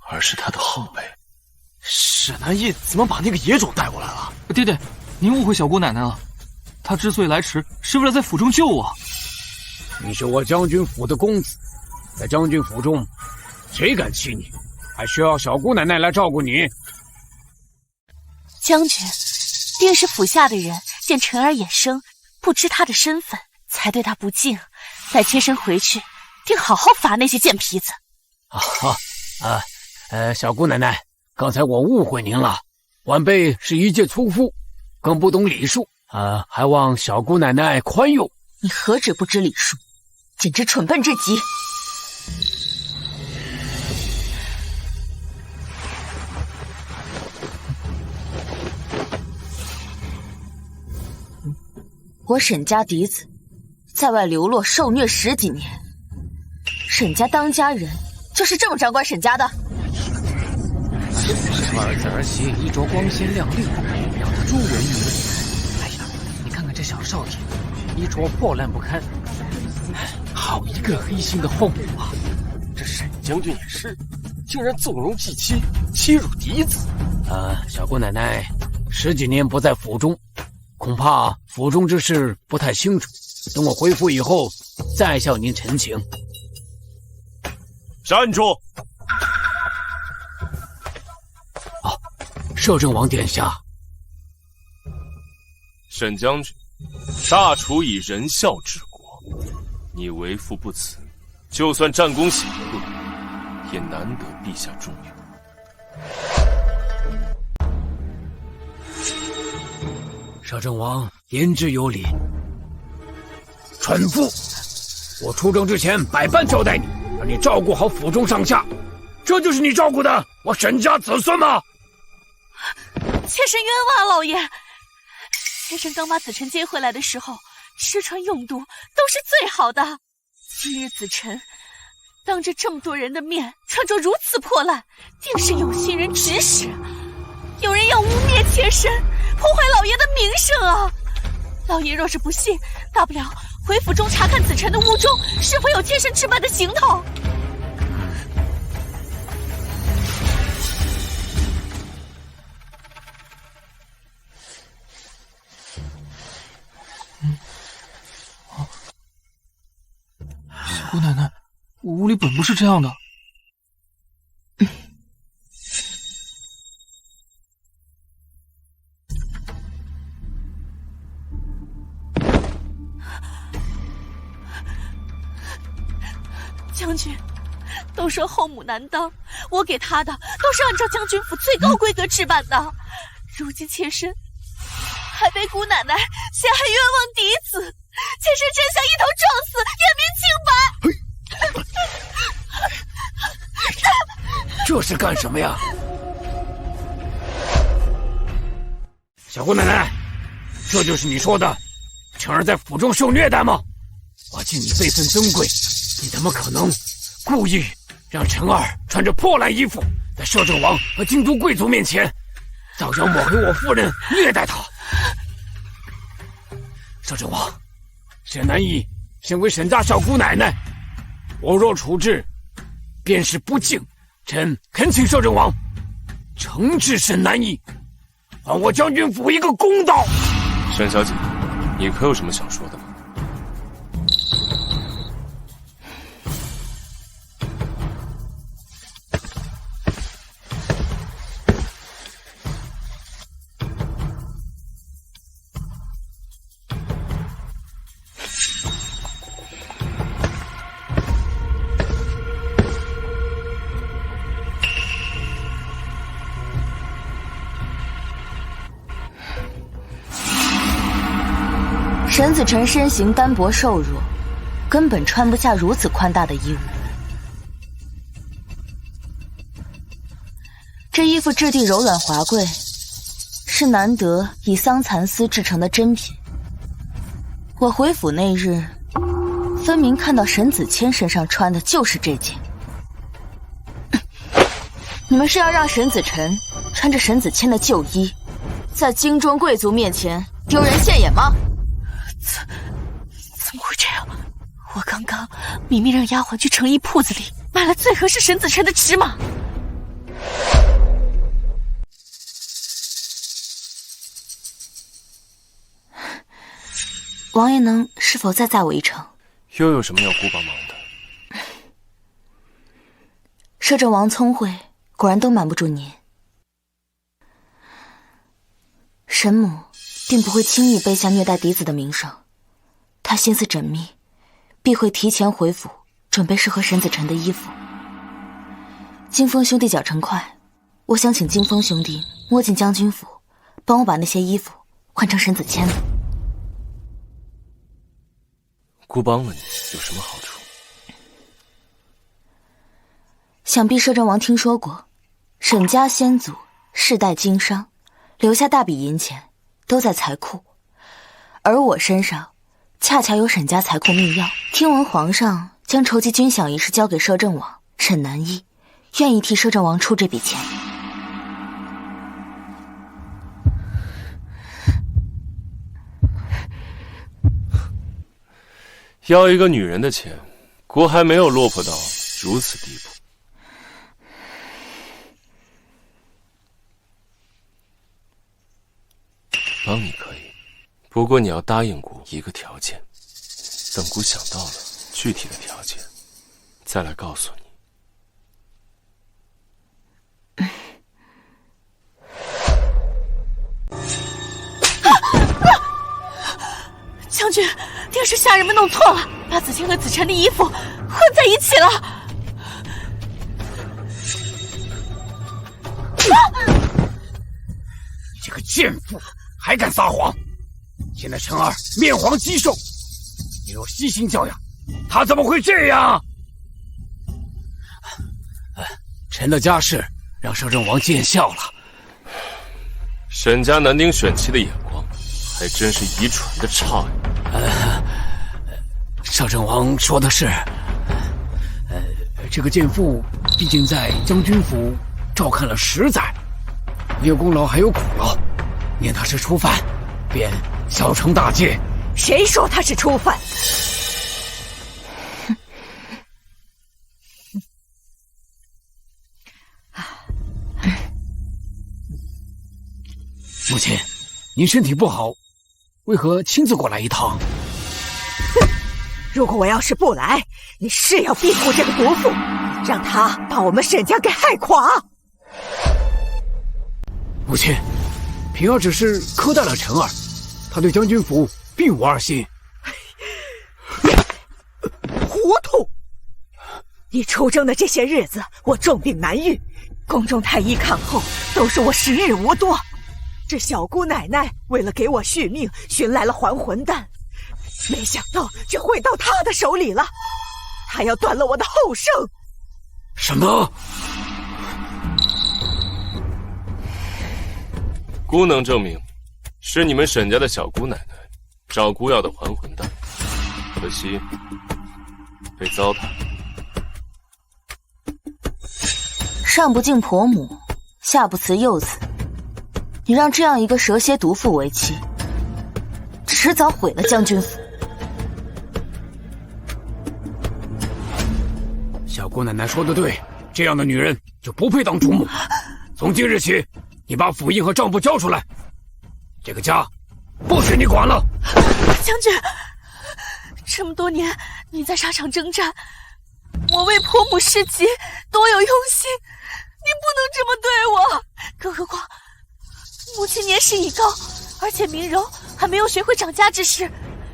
而是他的后辈。沈南义怎么把那个野种带过来了？爹爹，您误会小姑奶奶了，她之所以来迟，是为了在府中救我。你是我将军府的公子，在将军府中，谁敢欺你？还需要小姑奶奶来照顾你？将军，定是府下的人见陈儿眼生，不知他的身份，才对他不敬。待妾身回去，定好好罚那些贱皮子。小姑奶奶，刚才我误会您了，晚辈是一介粗夫，更不懂礼数，还望小姑奶奶宽宥。你何止不知礼数，简直蠢笨至极。我沈家嫡子，在外流落受虐10几年，沈家当家人就是这么掌管沈家的。儿子儿媳衣着光鲜亮丽，让他诸人迷恋。哎呀，你看看这小少爷，衣着破烂不堪，好一个黑心的后母啊！这沈将军也是，竟然纵容妓妻，欺辱嫡子。小姑奶奶10几年不在府中，恐怕府中之事不太清楚，等我回府以后再向您陈情。站住！摄政王殿下，沈将军，大楚以仁孝治国，你为父不辞，就算战功显赫，也难得陛下重用。摄政王言之有理。蠢妇，我出征之前百般交代你，让你照顾好府中上下，这就是你照顾的我沈家子孙吗？妾身冤枉老爷，妾身刚把子辰接回来的时候，吃穿用度都是最好的。今日子辰当着这么多人的面穿着如此破烂，定是有心人指使，有人要污蔑妾身，破坏老爷的名声啊！老爷若是不信，大不了回府中查看子辰的屋中是否有妾身置办的行头。姑奶奶，我屋里本不是这样的。将军，都说后母难当，我给她的都是按照将军府最高规格置办的。如今妾身还被姑奶奶陷害冤枉嫡子，妾身真想一头撞死，验明清白。这是干什么呀？小姑奶奶，这就是你说的陈儿在府中受虐待吗？我敬你辈分尊贵，你怎么可能故意让陈儿穿着破烂衣服，在摄政王和京都贵族面前造谣抹黑我夫人，虐待她？摄政王，沈南义身为沈家小姑奶奶，我若处置，便是不敬。臣恳请摄政王惩治沈南义，还我将军府一个公道。沈小姐，你可有什么想说的吗？沈子辰身形单薄瘦弱，根本穿不下如此宽大的衣物。这衣服质地柔软华贵，是难得以桑蚕丝制成的珍品。我回府那日，分明看到沈子谦身上穿的就是这件。你们是要让沈子辰穿着沈子谦的旧衣，在京中贵族面前丢人现眼吗？怎么会这样？我刚刚明明让丫鬟去成衣铺子里买了最合适沈子辰的尺码。王爷能是否再载我一程？又有什么要姑帮忙的？摄政王聪慧，果然都瞒不住您。沈母并不会轻易背下虐待嫡子的名声，她心思缜密，必会提前回府准备适合沈子辰的衣服。金风兄弟脚程快，我想请金风兄弟摸进将军府，帮我把那些衣服换成沈子谦的。姑帮了你有什么好处？想必摄政王听说过，沈家先祖世代经商，留下大笔银钱都在财库，而我身上恰巧有沈家财库秘钥。听闻皇上将筹集军饷一事交给摄政王沈南一，愿意替摄政王出这笔钱。要一个女人的钱，姑还没有落魄到如此地步。帮你可以，不过你要答应姑一个条件，等姑想到了具体的条件，再来告诉你。将军，定是下人们弄错了，把子谦和子辰的衣服混在一起了。你这个贱妇，还敢撒谎！现在辰儿面黄肌瘦，你若悉心教养，他怎么会这样？臣的家事让摄政王见笑了。沈家男丁选妻的眼光，还真是遗传的差呀。摄政王说的是，这个贱妇毕竟在将军府照看了10载，有功劳还有苦劳，念他是初犯，便小惩大戒。谁说他是初犯？母亲，您身体不好，为何亲自过来一趟？如果我要是不来，你是要庇护这个毒妇，让她把我们沈家给害垮。母亲，平儿只是苛待了辰儿，他对将军府并无二心。糊涂！你出征的这些日子，我重病难愈，宫中太医看后都说我时日无多。这小姑奶奶为了给我续命，寻来了还魂丹，没想到却会到她的手里了。她要断了我的后生。什么？姑能证明，是你们沈家的小姑奶奶找姑要的还魂丹，可惜被糟蹋。上不敬婆母，下不辞幼子。你让这样一个蛇蝎毒妇为妻，迟早毁了将军府。小姑奶奶说的对，这样的女人就不配当主母。从今日起，你把府印和账簿交出来，这个家不许你管了。将军，这么多年你在沙场征战，我为婆母施疾，多有用心，你不能这么对我。更何况母亲年事已高，而且明柔还没有学会掌家之事，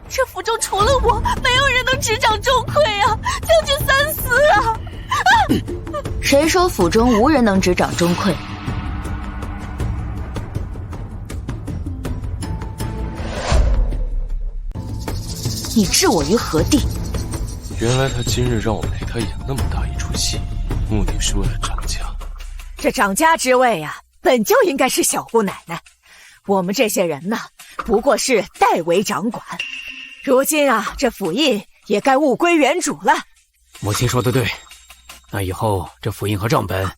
这府中除了我，没有人能执掌钟馗啊！将军三思啊！谁说府中无人能执掌钟馗？你置我于何地？原来他今日让我陪他演那么大一出戏，目的是为了长家。这长家之位啊，本就应该是小姑奶奶。我们这些人呢，不过是代为掌管。如今啊，这府印也该物归原主了。母亲说的对，那以后这府印和账本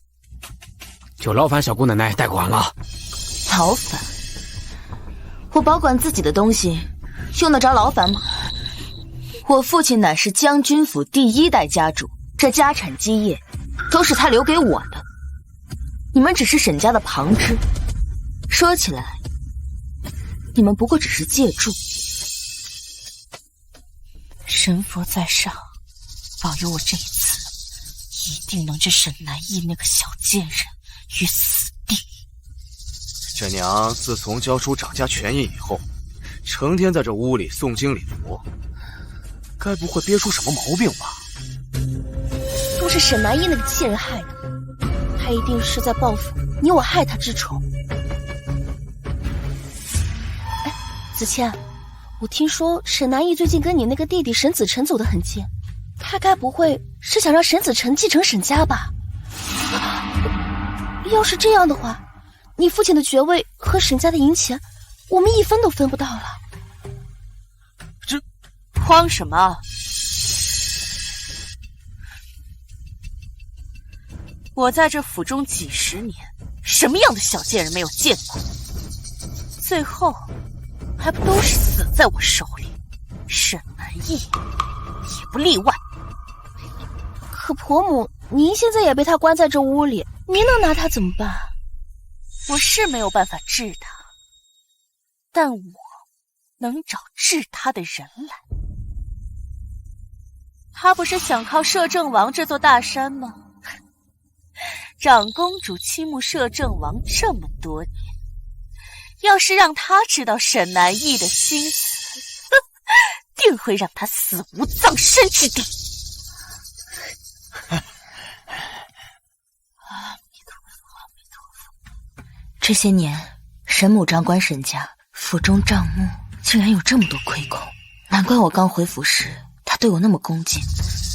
就劳烦小姑奶奶代管了。劳烦？我保管自己的东西，用得着劳烦吗？我父亲乃是将军府第1代家主，这家产基业都是他留给我的。你们只是沈家的旁支，说起来，你们不过只是借助。神佛在上，保佑我这一次一定能置沈南义那个小贱人于死地。这娘自从交出掌家权印以后，成天在这屋里诵经礼佛，该不会憋出什么毛病吧？都是沈南义那个气人害的，他一定是在报复你我害他之仇。哎，子谦，我听说沈南义最近跟你那个弟弟沈子辰走得很近，他该不会是想让沈子辰继承沈家吧？要是这样的话，你父亲的爵位和沈家的银钱，我们一分都分不到了。这慌什么？我在这府中几十年，什么样的小贱人没有见过？最后还不都是死在我手里？沈南义也不例外。可婆母，您现在也被他关在这屋里，您能拿他怎么办？我是没有办法治他，但我能找治他的人来。他不是想靠摄政王这座大山吗？长公主倾慕摄政王这么多年，要是让他知道沈南义的心思，定会让他死无葬身之地。这些年，沈母掌管沈家，府中账目竟然有这么多亏空，难怪我刚回府时他对我那么恭敬，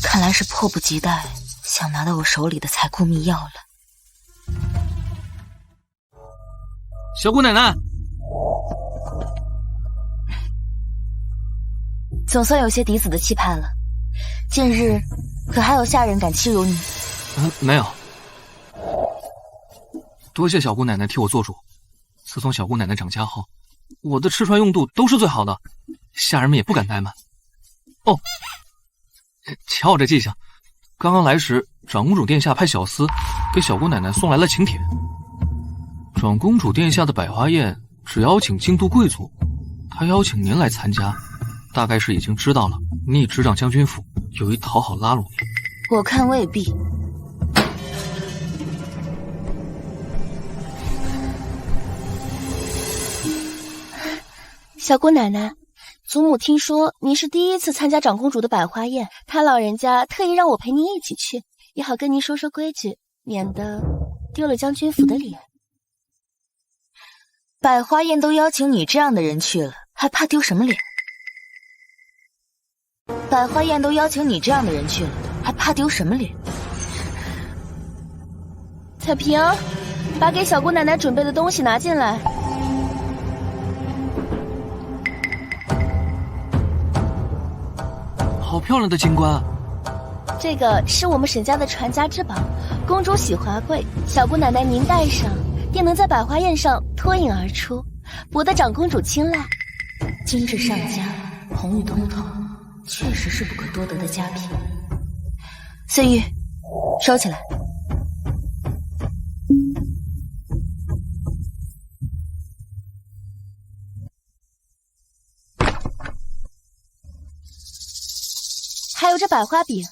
看来是迫不及待想拿到我手里的财库密钥了。小姑奶奶，总算有些嫡子的气派了。近日可还有下人敢欺辱你？没有。多谢小姑奶奶替我做主。自从小姑奶奶掌家后，我的吃穿用度都是最好的，下人们也不敢怠慢。哦，瞧我这记性，刚刚来时，长公主殿下派小厮给小姑奶奶送来了请帖。长公主殿下的百花宴只邀请京都贵族，她邀请您来参加，大概是已经知道了你执掌将军府，有意讨好拉拢您。我看未必。小姑奶奶，祖母听说您是第一次参加长公主的百花宴，她老人家特意让我陪您一起去，也好跟您说说规矩，免得丢了将军府的脸。百花宴都邀请你这样的人去了，还怕丢什么脸？百花宴都邀请你这样的人去了，还怕丢什么脸？彩萍，把给小姑奶奶准备的东西拿进来。好漂亮的金冠！这个是我们沈家的传家之宝，公主喜华贵，小姑奶奶您戴上，定能在百花宴上脱颖而出，博得长公主青睐。精致上佳，红玉通透，确实是不可多得的佳品。碎玉，收起来。还有这百花饼，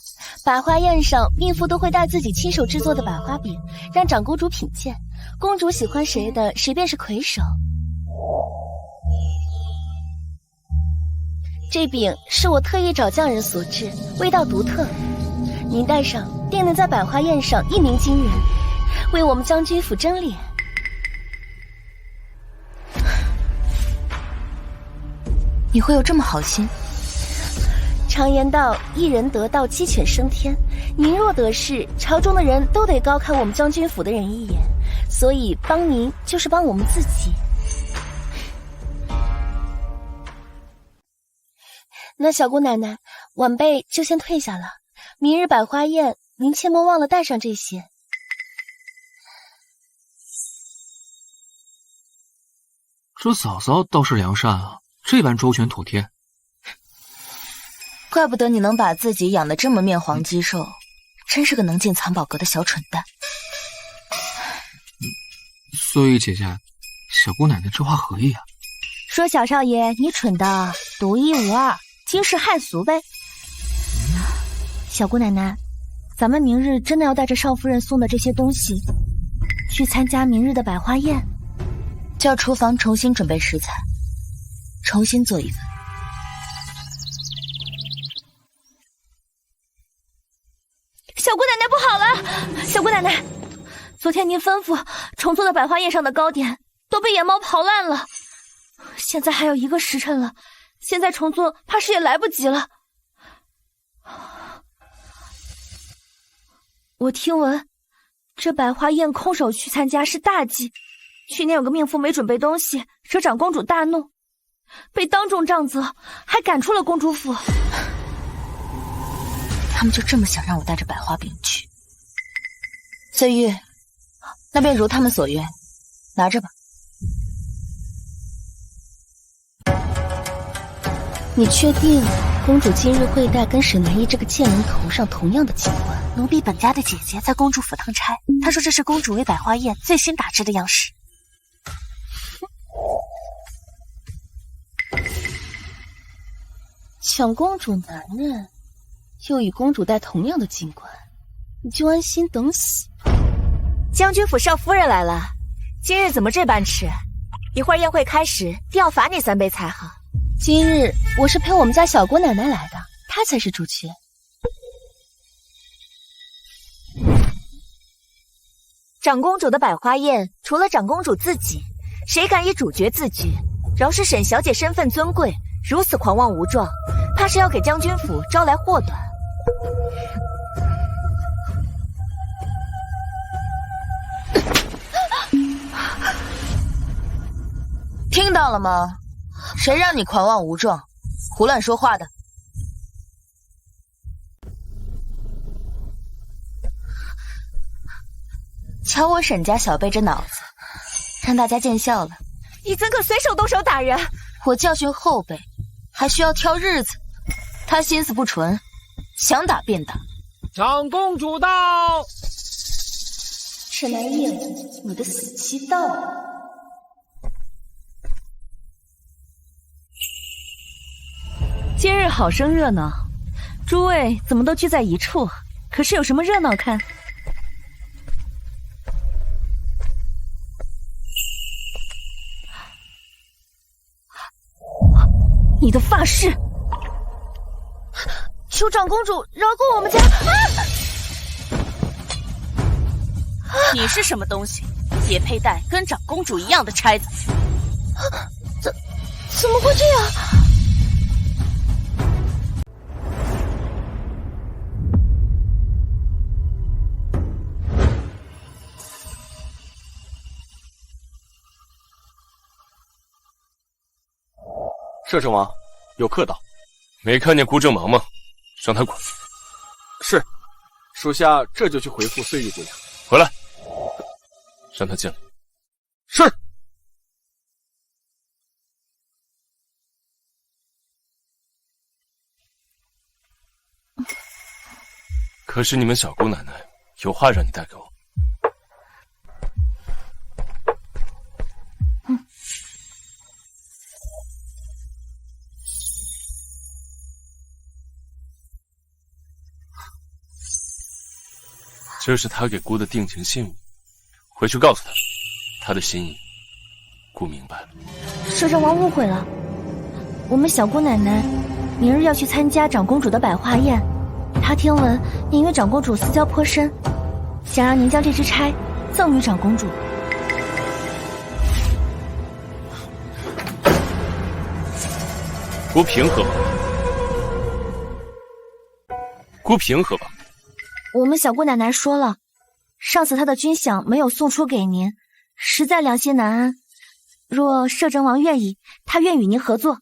百花宴上命妇都会带自己亲手制作的百花饼，让长公主品鉴，公主喜欢谁的，谁便是魁首。这饼是我特意找匠人所制，味道独特，您戴上定能在百花宴上一鸣惊人，为我们将军府争脸。你会有这么好心？常言道，一人得道，鸡犬升天。您若得势，朝中的人都得高看我们将军府的人一眼，所以帮您就是帮我们自己。那小姑奶奶，晚辈就先退下了。明日百花宴，您切莫忘了带上这些。这嫂嫂倒是良善啊，这般周全妥帖。怪不得你能把自己养得这么面黄肌瘦，真是个能进藏宝阁的小蠢蛋。所以姐姐，小姑奶奶这话何意啊？说小少爷你蠢的独一无二，惊世骇俗呗。小姑奶奶，咱们明日真的要带着少夫人送的这些东西去参加明日的百花宴？叫厨房重新准备食材，重新做一份。小姑奶奶不好了！小姑奶奶，昨天您吩咐重做的百花宴上的糕点都被野猫刨烂了，现在还有1个时辰了，现在重做怕是也来不及了。我听闻这百花宴空手去参加是大忌，去年有个命妇没准备东西，惹长公主大怒，被当众杖责，还赶出了公主府。他们就这么想让我带着百花饼去？翠玉，那便如他们所愿，拿着吧。你确定公主今日会带跟沈南一这个贱人头上同样的金冠？奴婢本家的姐姐在公主府当差，她说这是公主为百花宴最新打制的样式。抢公主男人，又与公主戴同样的金冠，你就安心等死。将军府少夫人来了，今日怎么这般迟？一会儿宴会开始，定要罚你3杯才好。今日我是陪我们家小姑奶奶来的，她才是主角。长公主的百花宴，除了长公主自己，谁敢以主角自居？饶是沈小姐身份尊贵，如此狂妄无状，怕是要给将军府招来祸端。听到了吗？谁让你狂妄无状、胡乱说话的？瞧我沈家小辈这脑子，让大家见笑了。你怎可随手动手打人？我教训后辈，还需要挑日子。他心思不纯，想打便打。长公主到！沈南叶，你的死期到了。今日好生热闹，诸位怎么都聚在一处？可是有什么热闹看？你的发饰！求长公主饶过我们家！你是什么东西，也配戴跟长公主一样的钗子？怎么会这样？摄政王，有客到。没看见顾正芒吗？让他滚。是，属下这就去回复岁玉姑娘。回来，让他进来。是。可是你们小姑奶奶有话让你带给我。这是他给姑的定情信物，回去告诉他，他的心意，姑明白了。摄政王误会了，我们小姑奶奶明日要去参加长公主的百花宴，她听闻您与长公主私交颇深，想让您将这支钗赠予长公主。姑平和吗？姑平和吧。我们小姑奶奶说了，上次她的军饷没有送出给您，实在良心难安。若摄政王愿意，他愿与您合作，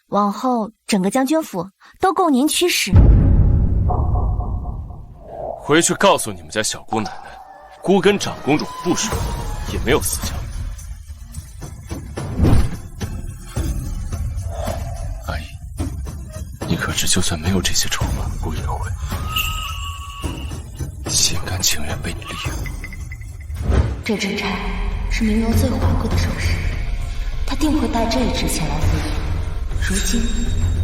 往后整个将军府都供您驱使。回去告诉你们家小姑奶奶，姑跟长公主不熟，也没有私交。阿姨，你可知就算没有这些筹码，姑也会心甘情愿被你利用。这支钗是明柔最华贵的首饰，她定会带这一支前来赴宴。如今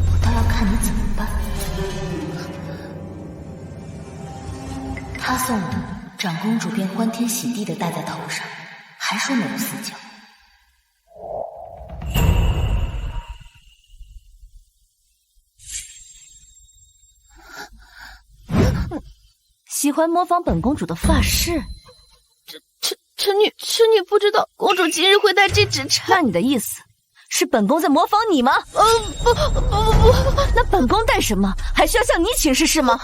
我倒要看你怎么办。他送的，长公主便欢天喜地的戴在头上，还说没有私交。喜欢模仿本公主的发饰？臣女不知道公主今日会戴这支钗。那你的意思是本宫在模仿你吗？不，那本宫戴什么？还需要向你请示是吗？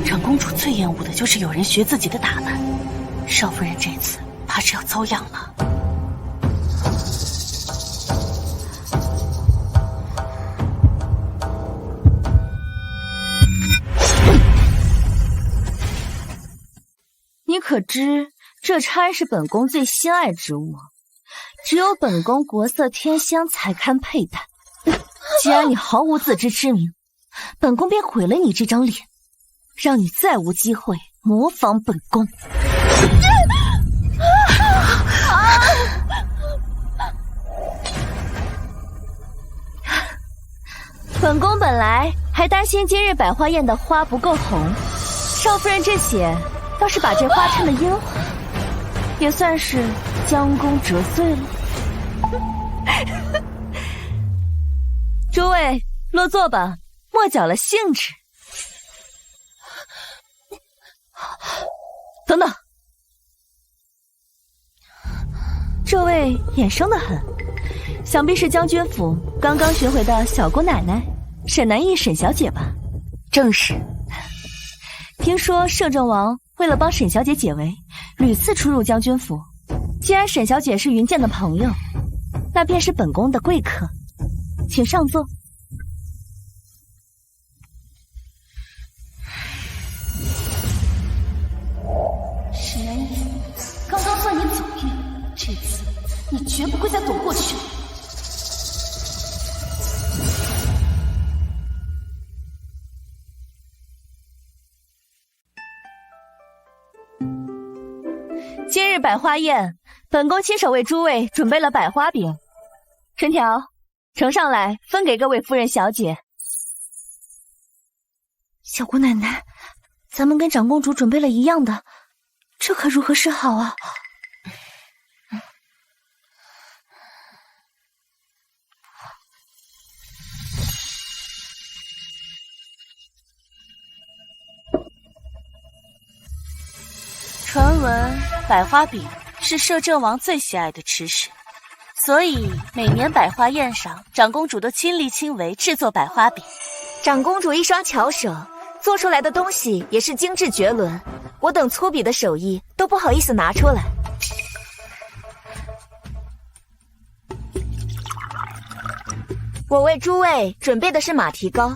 长公主最厌恶的就是有人学自己的打扮，少夫人这次怕是要遭殃了。你可知这钗是本宫最心爱之物，只有本宫国色天香才堪佩戴。既然你毫无自知之明，本宫便毁了你这张脸，让你再无机会模仿本宫。本宫本来还担心今日百花宴的花不够红，少夫人这血倒是把这花衬得嫣红，也算是将功折罪了。诸位落座吧，莫搅了兴致。等等，这位眼生得很，想必是将军府刚刚寻回的小姑奶奶沈南义沈小姐吧？正是。听说摄政王为了帮沈小姐解围，屡次出入将军府。既然沈小姐是云剑的朋友，那便是本宫的贵客，请上座。沈南义，刚刚算你走运，这次你绝不会再躲过去了。今日百花宴，本宫亲手为诸位准备了百花饼，陈条呈上来，分给各位夫人小姐。小姑奶奶，咱们跟长公主准备了一样的，这可如何是好啊？传闻百花饼是摄政王最喜爱的吃食，所以每年百花宴上，长公主都亲力亲为制作百花饼。长公主一双巧手，做出来的东西也是精致绝伦，我等粗鄙的手艺都不好意思拿出来。我为诸位准备的是马蹄糕。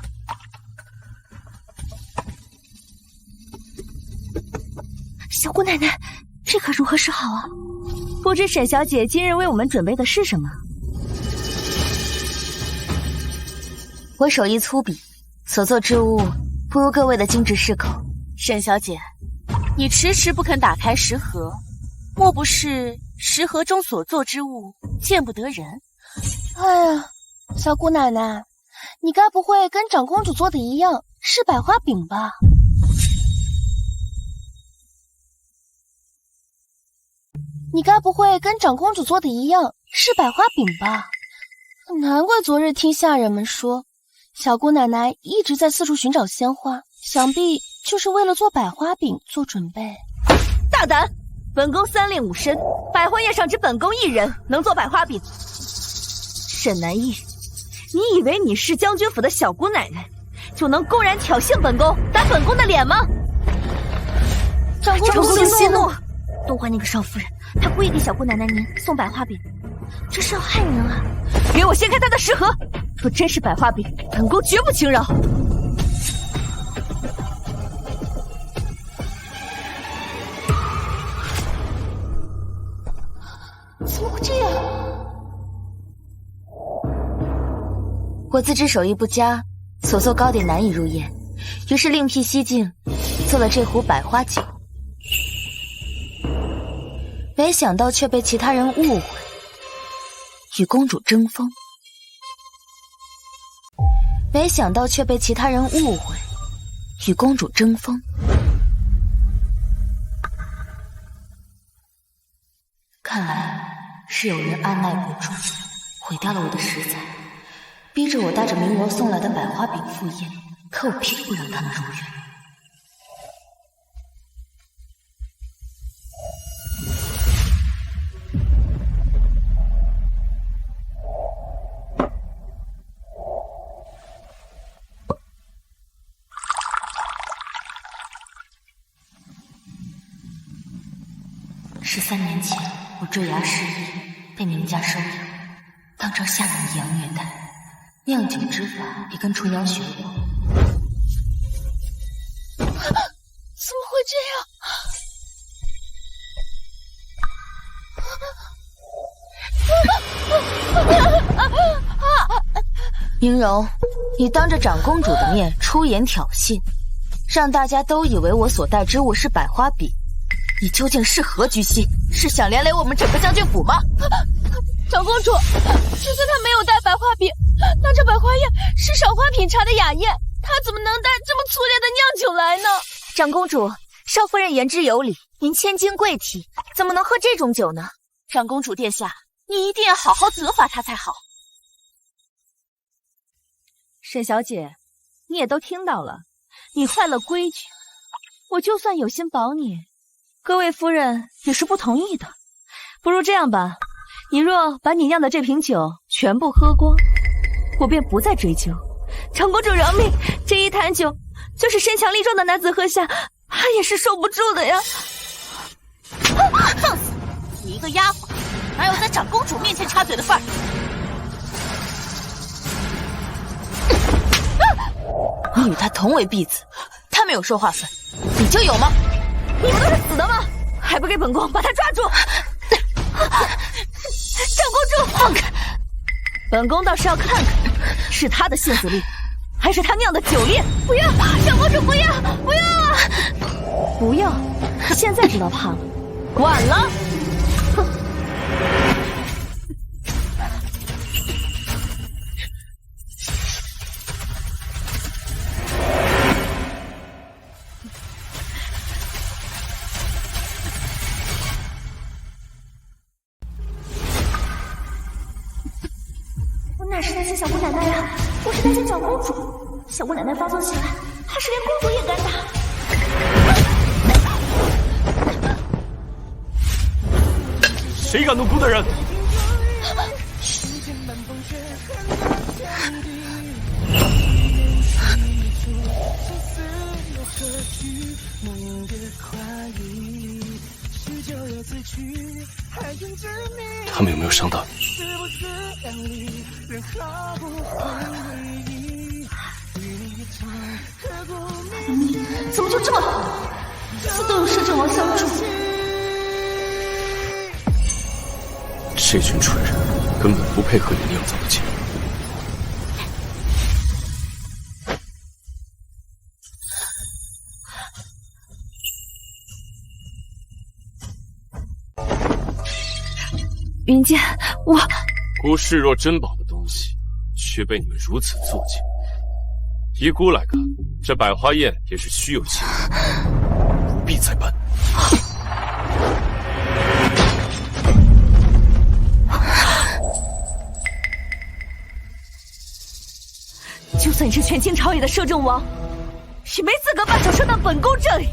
小姑奶奶，这可如何是好啊？不知沈小姐今日为我们准备的是什么？我手艺粗鄙，所做之物不如各位的精致适口。沈小姐，你迟迟不肯打开食盒，莫不是食盒中所做之物见不得人？哎呀，小姑奶奶，你该不会跟长公主做的一样是百花饼吧？你该不会跟长公主做的一样是百花饼吧？难怪昨日听下人们说，小姑奶奶一直在四处寻找鲜花，想必就是为了做百花饼做准备。大胆！本宫三令五申，百花宴上只本宫一人能做百花饼。沈南义，你以为你是将军府的小姑奶奶，就能公然挑衅本宫，打本宫的脸吗？长公主息怒，都怪那个少夫人，她故意给小姑奶奶您送百花饼，这是要害人啊！给我掀开她的食盒，若真是百花饼，本宫绝不轻饶。怎么会这样？我自知手艺不佳，所做糕点难以入宴，于是另辟蹊径，做了这壶百花酒。没想到却被其他人误会，与公主争锋。没想到却被其他人误会，与公主争锋。看来是有人按耐不住，毁掉了我的食材，逼着我带着明柔送来的百花饼赴宴，可我偏不让他们如愿。13年前，我坠崖失忆，被明家收养，当成下人一样虐待。酿酒之法也跟厨娘学过。怎么会这样？明柔，你当着长公主的面出言挑衅，让大家都以为我所带之物是百花饼，你究竟是何居心？是想连累我们整个将军府吗？长公主，就算她没有带百花饼，那这百花宴是赏花品茶的雅宴，她怎么能带这么粗劣的酿酒来呢？长公主，少夫人言之有理，您千金贵体，怎么能喝这种酒呢？长公主殿下，你一定要好好责罚她才好。沈小姐，你也都听到了，你坏了规矩，我就算有心保你，各位夫人也是不同意的。不如这样吧，你若把你酿的这瓶酒全部喝光，我便不再追究。长公主饶命，这一坛酒就是身强力壮的男子喝下，他也是受不住的呀。放肆！你一个丫鬟，哪有在长公主面前插嘴的份儿？你与他同为婢子，他没有说话算，你就有吗？你们都是死的吗？还不给本宫把他抓住！长公主，放开！本宫倒是要看看，是他的性子烈，还是他酿的酒烈？不要，长公主，不要，不要啊！不要，现在知道怕了，晚了。哼！哪是担心小姑奶奶呀，我是担心长公主。小姑奶奶发作起来，怕是连公主也敢打。谁敢动宫的人？他们有没有伤到你？怎么就这么好？死都有摄政王相助。这群蠢人根本不配和你酿造的酒。云剑，我姑视若珍宝的东西，却被你们如此作践。依姑来看，这百花宴也是虚有其人，不必再办。就算你是权倾朝野的摄政王，也没资格把手伸到本宫这里。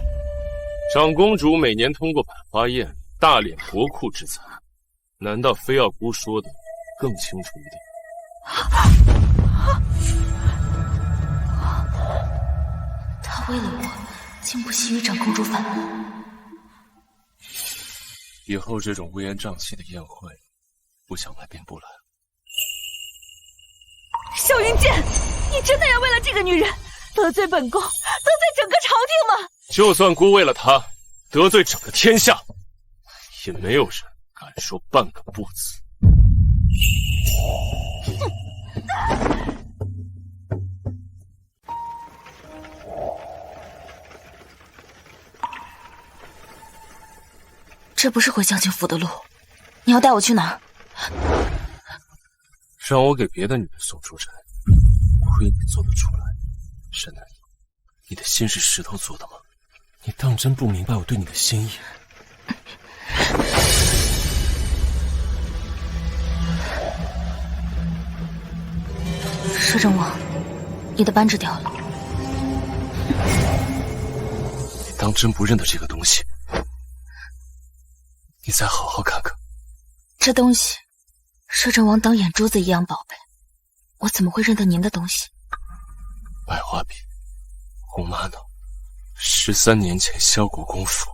长公主每年通过百花宴大敛国库之财，难道非要姑说的更清楚一点？为了我，竟不惜与长公主反目。以后这种乌烟瘴气的宴会，不想来便不来。萧云剑，你真的要为了这个女人得罪本宫，得罪整个朝廷吗？就算姑为了她得罪整个天下，也没有人敢说半个不字。这不是回将军府的路，你要带我去哪儿？让我给别的女人送出差，亏你做得出来。沈南，你的心是石头做的吗？你当真不明白我对你的心意？摄政王，你的扳指掉了。你当真不认得这个东西？你再好好看看。这东西，摄政王当眼珠子一样宝贝，我怎么会认得您的东西？百花笔，红玛瑙，13年前萧国公府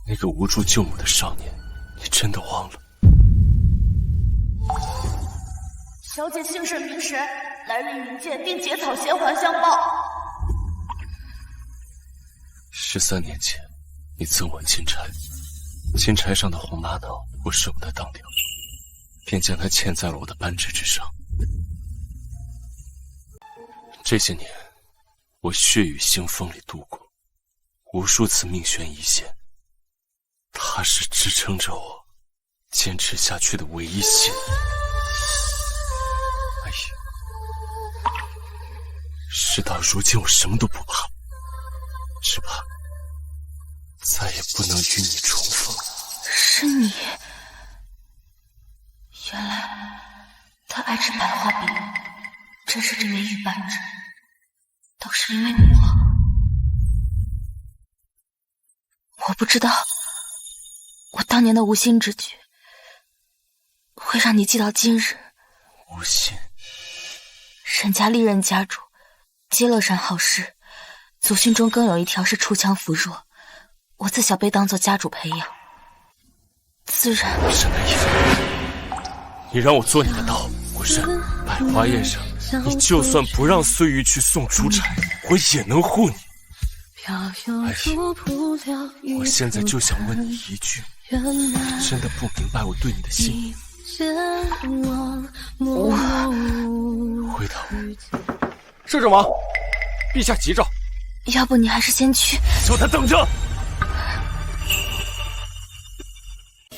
那个无助救母的少年，你真的忘了？小姐姓甚名谁？来日云见，定结草衔环相报。 13年前，你赠我金钗，金钗上的红玛瑙，我舍不得当掉，便将它嵌在了我的扳指之上。这些年，我血雨腥风里度过，无数次命悬一线，它是支撑着我坚持下去的唯一信念。哎呀，事到如今，我什么都不怕，只怕再也不能与你重逢。是你，原来他爱吃百花笔，正是这枚玉扳指，都是因为我不知道，我当年的无心之举，会让你记到今日。无心。沈家历任家主皆乐善好施，祖训中更有一条是锄强扶弱，我自小被当作家主培养，自然。沈南一，你让我做你的刀，我认。百花宴上，你就算不让碎玉去送出差，我也能护你。哎呀，我现在就想问你一句，你真的不明白我对你的心意？回头，摄政王，陛下急召。要不你还是先去。叫他等着！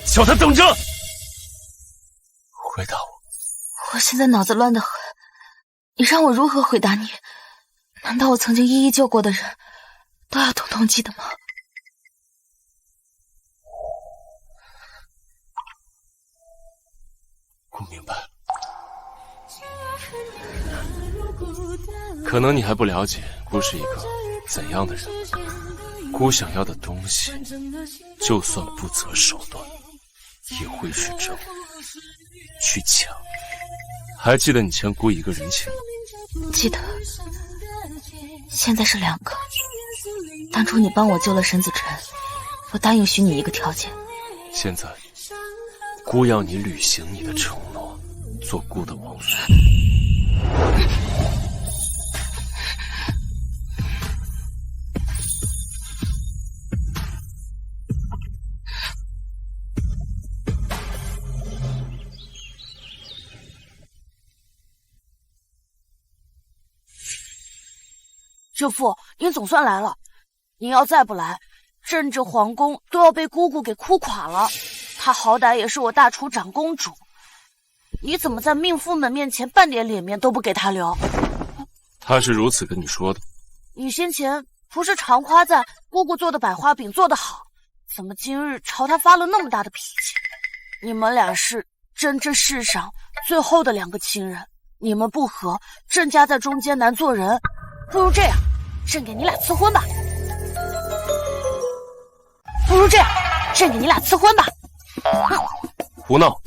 叫他等着！回答我。我现在脑子乱得很，你让我如何回答你？难道我曾经一一救过的人，都要统统记得吗？我明白了。可能你还不了解姑是一个怎样的人。姑想要的东西，就算不择手段，也会去争，去抢。还记得你欠姑一个人情吗？记得。现在是2个。当初你帮我救了沈子辰，我答应许你一个条件。现在，姑要你履行你的承诺，做姑的王妃。舅父，您总算来了。您要再不来，朕这皇宫都要被姑姑给哭垮了。她好歹也是我大厨长公主，你怎么在命妇们面前半点脸面都不给她留？她是如此跟你说的。你先前不是常夸赞姑姑做的百花饼做得好，怎么今日朝她发了那么大的脾气？你们俩是朕这世上最后的2个亲人，你们不和，朕家在中间难做人。不如这样，朕给你俩赐婚吧。不如这样，朕给你俩赐婚吧。胡闹！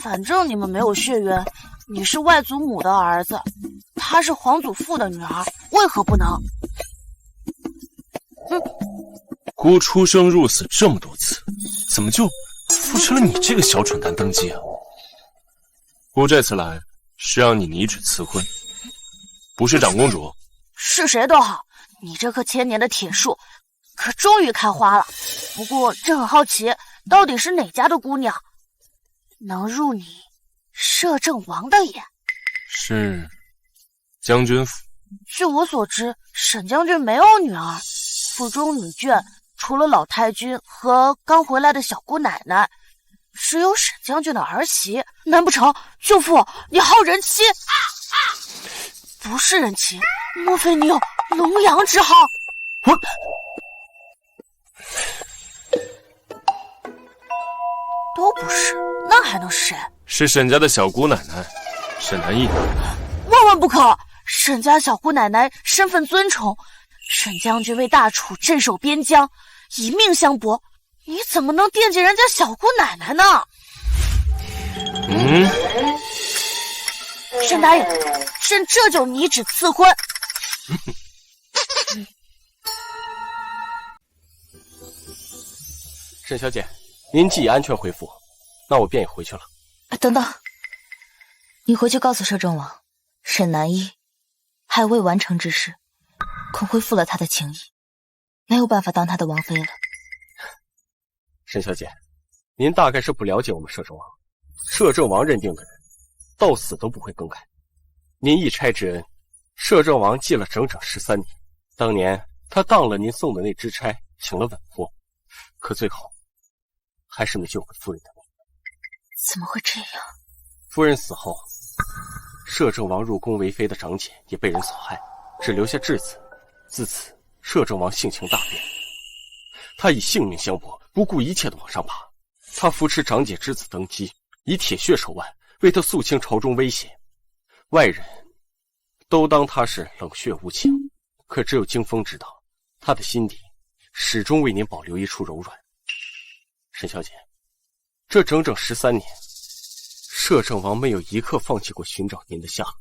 反正你们没有血缘，你是外祖母的儿子，她是皇祖父的女儿，为何不能？姑出生入死这么多次，怎么就扶持了你这个小蠢蛋登基啊？姑这次来是让你拟旨赐婚，不是长公主。是谁都好，你这棵千年的铁树可终于开花了。不过朕很好奇，到底是哪家的姑娘能入你摄政王的眼？是将军府。据我所知，沈将军没有女儿，府中女眷除了老太君和刚回来的小姑奶奶，只有沈将军的儿媳。难不成舅父你好人妻？不是人妻，莫非你有龙阳之好？都不是，那还能是谁？是沈家的小姑奶奶沈南逸。万万不可！沈家小姑奶奶身份尊崇，沈将军为大楚镇守边疆，以命相搏，你怎么能惦记人家小姑奶奶呢？沈大爷，朕这就拟旨赐婚。沈小姐，您既已安全回府，那我便也回去了。等等，你回去告诉摄政王，沈南一还有未完成之事，恐恢复了他的情谊，没有办法当他的王妃了。沈小姐，您大概是不了解我们摄政王，摄政王认定的人，到死都不会更改。您一差之恩，摄政王记了整整13年。当年他当了您送的那支差，请了稳夫，可最后还是没救回夫人的命。怎么会这样？夫人死后，摄政王入宫为妃的长姐也被人所害，只留下质子。自此，摄政王性情大变，他以性命相搏，不顾一切的往上爬。他扶持长姐之子登基，以铁血手腕为他肃清朝中威胁。外人都当他是冷血无情，可只有惊风知道，他的心底始终为您保留一处柔软。沈小姐，这整整13年，摄政王没有一刻放弃过寻找您的下落。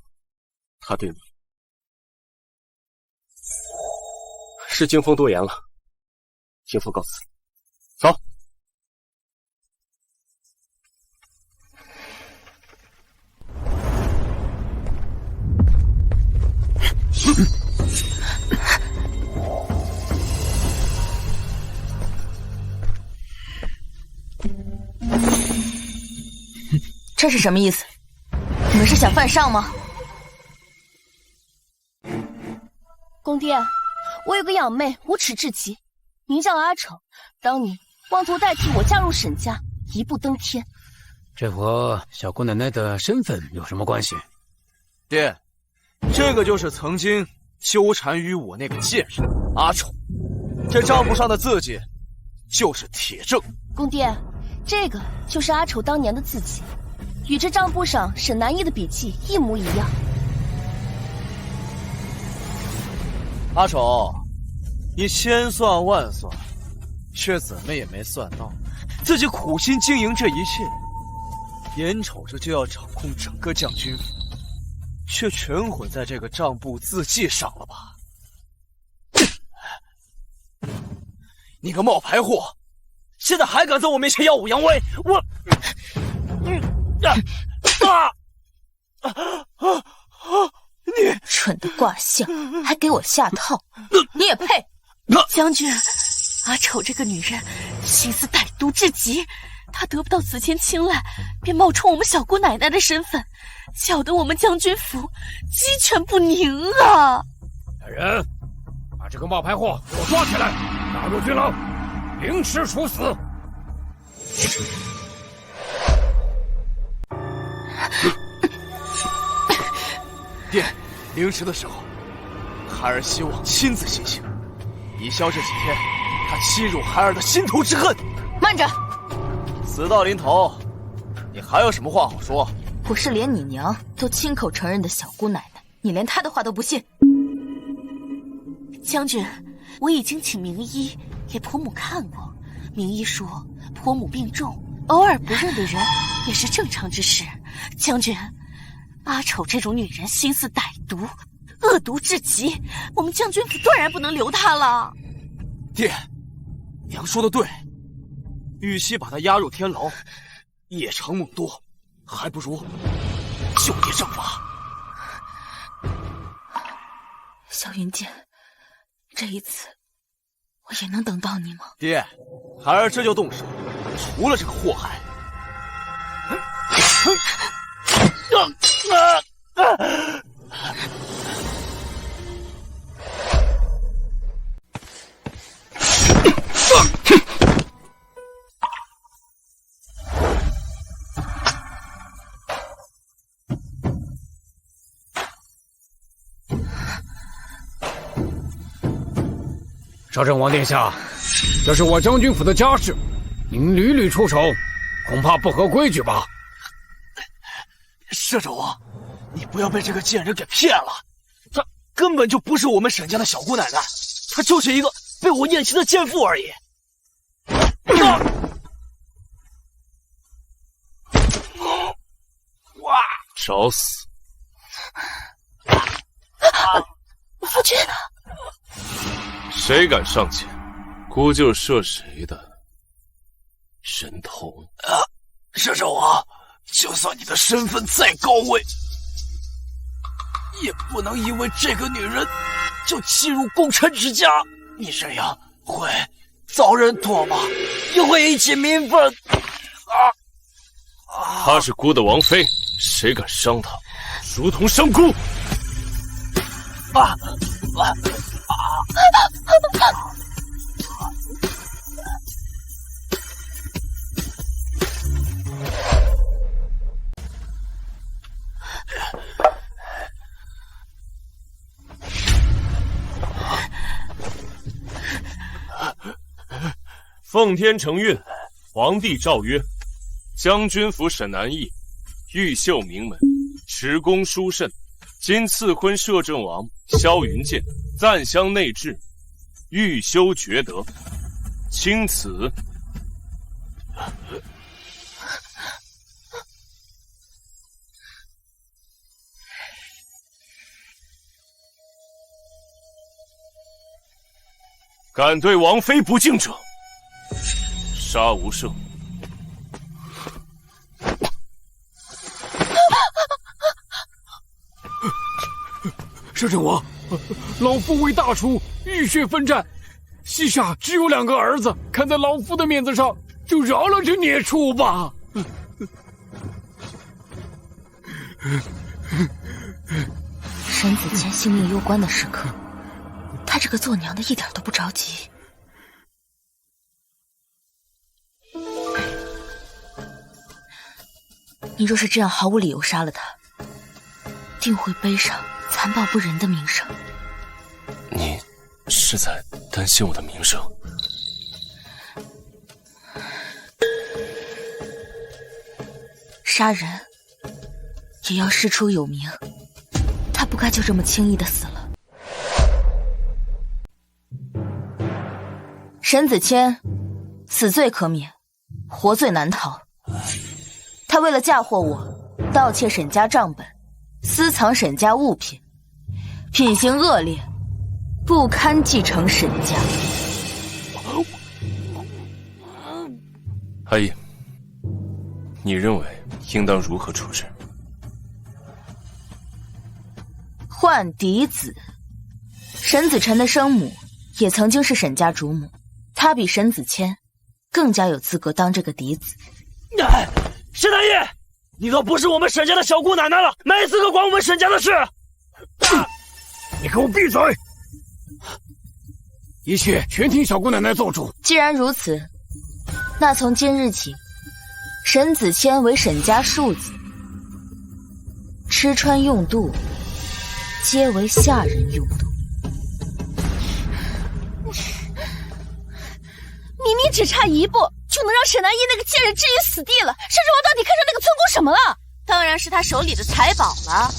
他对你是惊风多言了，惊风告辞，走。这是什么意思？你们是想犯上吗？公爹，我有个养妹无耻至极，名叫阿丑，当年妄图代替我加入沈家，一步登天。这和小姑奶奶的身份有什么关系？爹，这个就是曾经纠缠于我那个贱人阿丑，这账簿上的字迹就是铁证。公爹，这个就是阿丑当年的字迹，与这账簿上沈南逸的笔迹一模一样。阿丑，你千算万算，却怎么也没算到，自己苦心经营这一切，眼瞅着就要掌控整个将军府，却全混在这个账簿字迹上了吧？你个冒牌货，现在还敢在我面前耀武扬威！我，你蠢的卦象，还给我下套，你也配？将军，阿丑这个女人心思歹毒至极，她得不到子谦青睐，便冒充我们小姑奶奶的身份，搅得我们将军府鸡犬不宁啊！来人，把这个冒牌货给我抓起来，打入军牢，凌迟处死。爹，凌迟的时候，孩儿希望亲自行刑，以消这几天他欺辱孩儿的心头之恨。慢着，死到临头，你还有什么话好说？我是连你娘都亲口承认的小姑奶奶，你连她的话都不信？将军，我已经请名医给婆母看过，名医说婆母病重，偶尔不认的人也是正常之事。将军，阿丑这种女人心思歹毒，恶毒至极，我们将军府断然不能留她了。爹，娘说的对，与其把他押入天牢，夜长梦多，还不如就地正法。萧云剑，这一次我也能等到你吗？爹，孩儿这就动手，除了这个祸害。摄政王殿下，这是我将军府的家事，您屡屡出手，恐怕不合规矩吧？摄政王，你不要被这个贱人给骗了，她根本就不是我们沈家的小姑奶奶，她就是一个被我厌弃的贱妇而已。哇！找死！夫君，谁敢上前，姑就射谁的人头。摄政王，就算你的身份再高位，也不能因为这个女人就欺辱功臣之家。你这样会遭人唾骂，也会引起民愤。她是姑的王妃，谁敢伤她，如同伤姑。奉天承运，皇帝诏曰：将军府沈南驿，玉秀名门，持功殊甚。今赐婚摄政王萧云剑，赞襄内治，欲修厥德，钦此。敢对王妃不敬者，杀无赦。摄政王，老夫为大楚浴血奋战，膝下只有2个儿子，看在老夫的面子上，就饶了这孽畜吧。沈子谦性命攸关的时刻，他这个做娘的一点都不着急。你若是这样毫无理由杀了他，定会背上残暴不仁的名声。你是在担心我的名声？杀人也要师出有名，他不该就这么轻易的死了。沈子谦死罪可免，活罪难逃。他为了嫁祸我，盗窃沈家账本，私藏沈家物品，品行恶劣，不堪继承沈家。阿姨，你认为应当如何处置？换嫡子。沈子辰的生母也曾经是沈家主母，她比沈子谦更加有资格当这个嫡子。沈南叶，你都不是我们沈家的小姑奶奶了，没资格管我们沈家的事。你给我闭嘴！一切全听小姑奶奶做主。既然如此，那从今日起，沈子谦为沈家庶子，吃穿用度皆为下人用度。明明只差一步就能让沈南一那个贱人置于死地了，摄政王到底看上那个村姑什么了？当然是他手里的财宝了。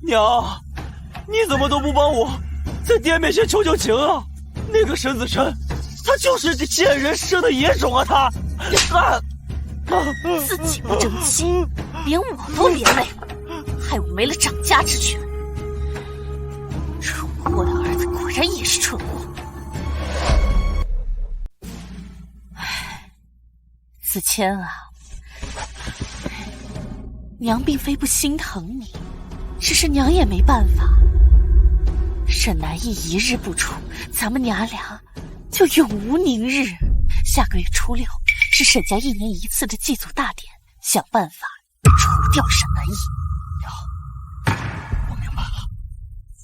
娘，你怎么都不帮我在爹面前求求情啊？那个沈子辰，他就是这贱人生的野种啊！他，自己不争气，连我都连累，害我没了掌家之权。楚国的儿子果然也是蠢货。唉，子谦啊，娘并非不心疼你，只是娘也没办法。沈南义一日不出，咱们娘俩就永无宁日。下个月初6是沈家1年1次的祭祖大典，想办法除掉沈南义。我明白了，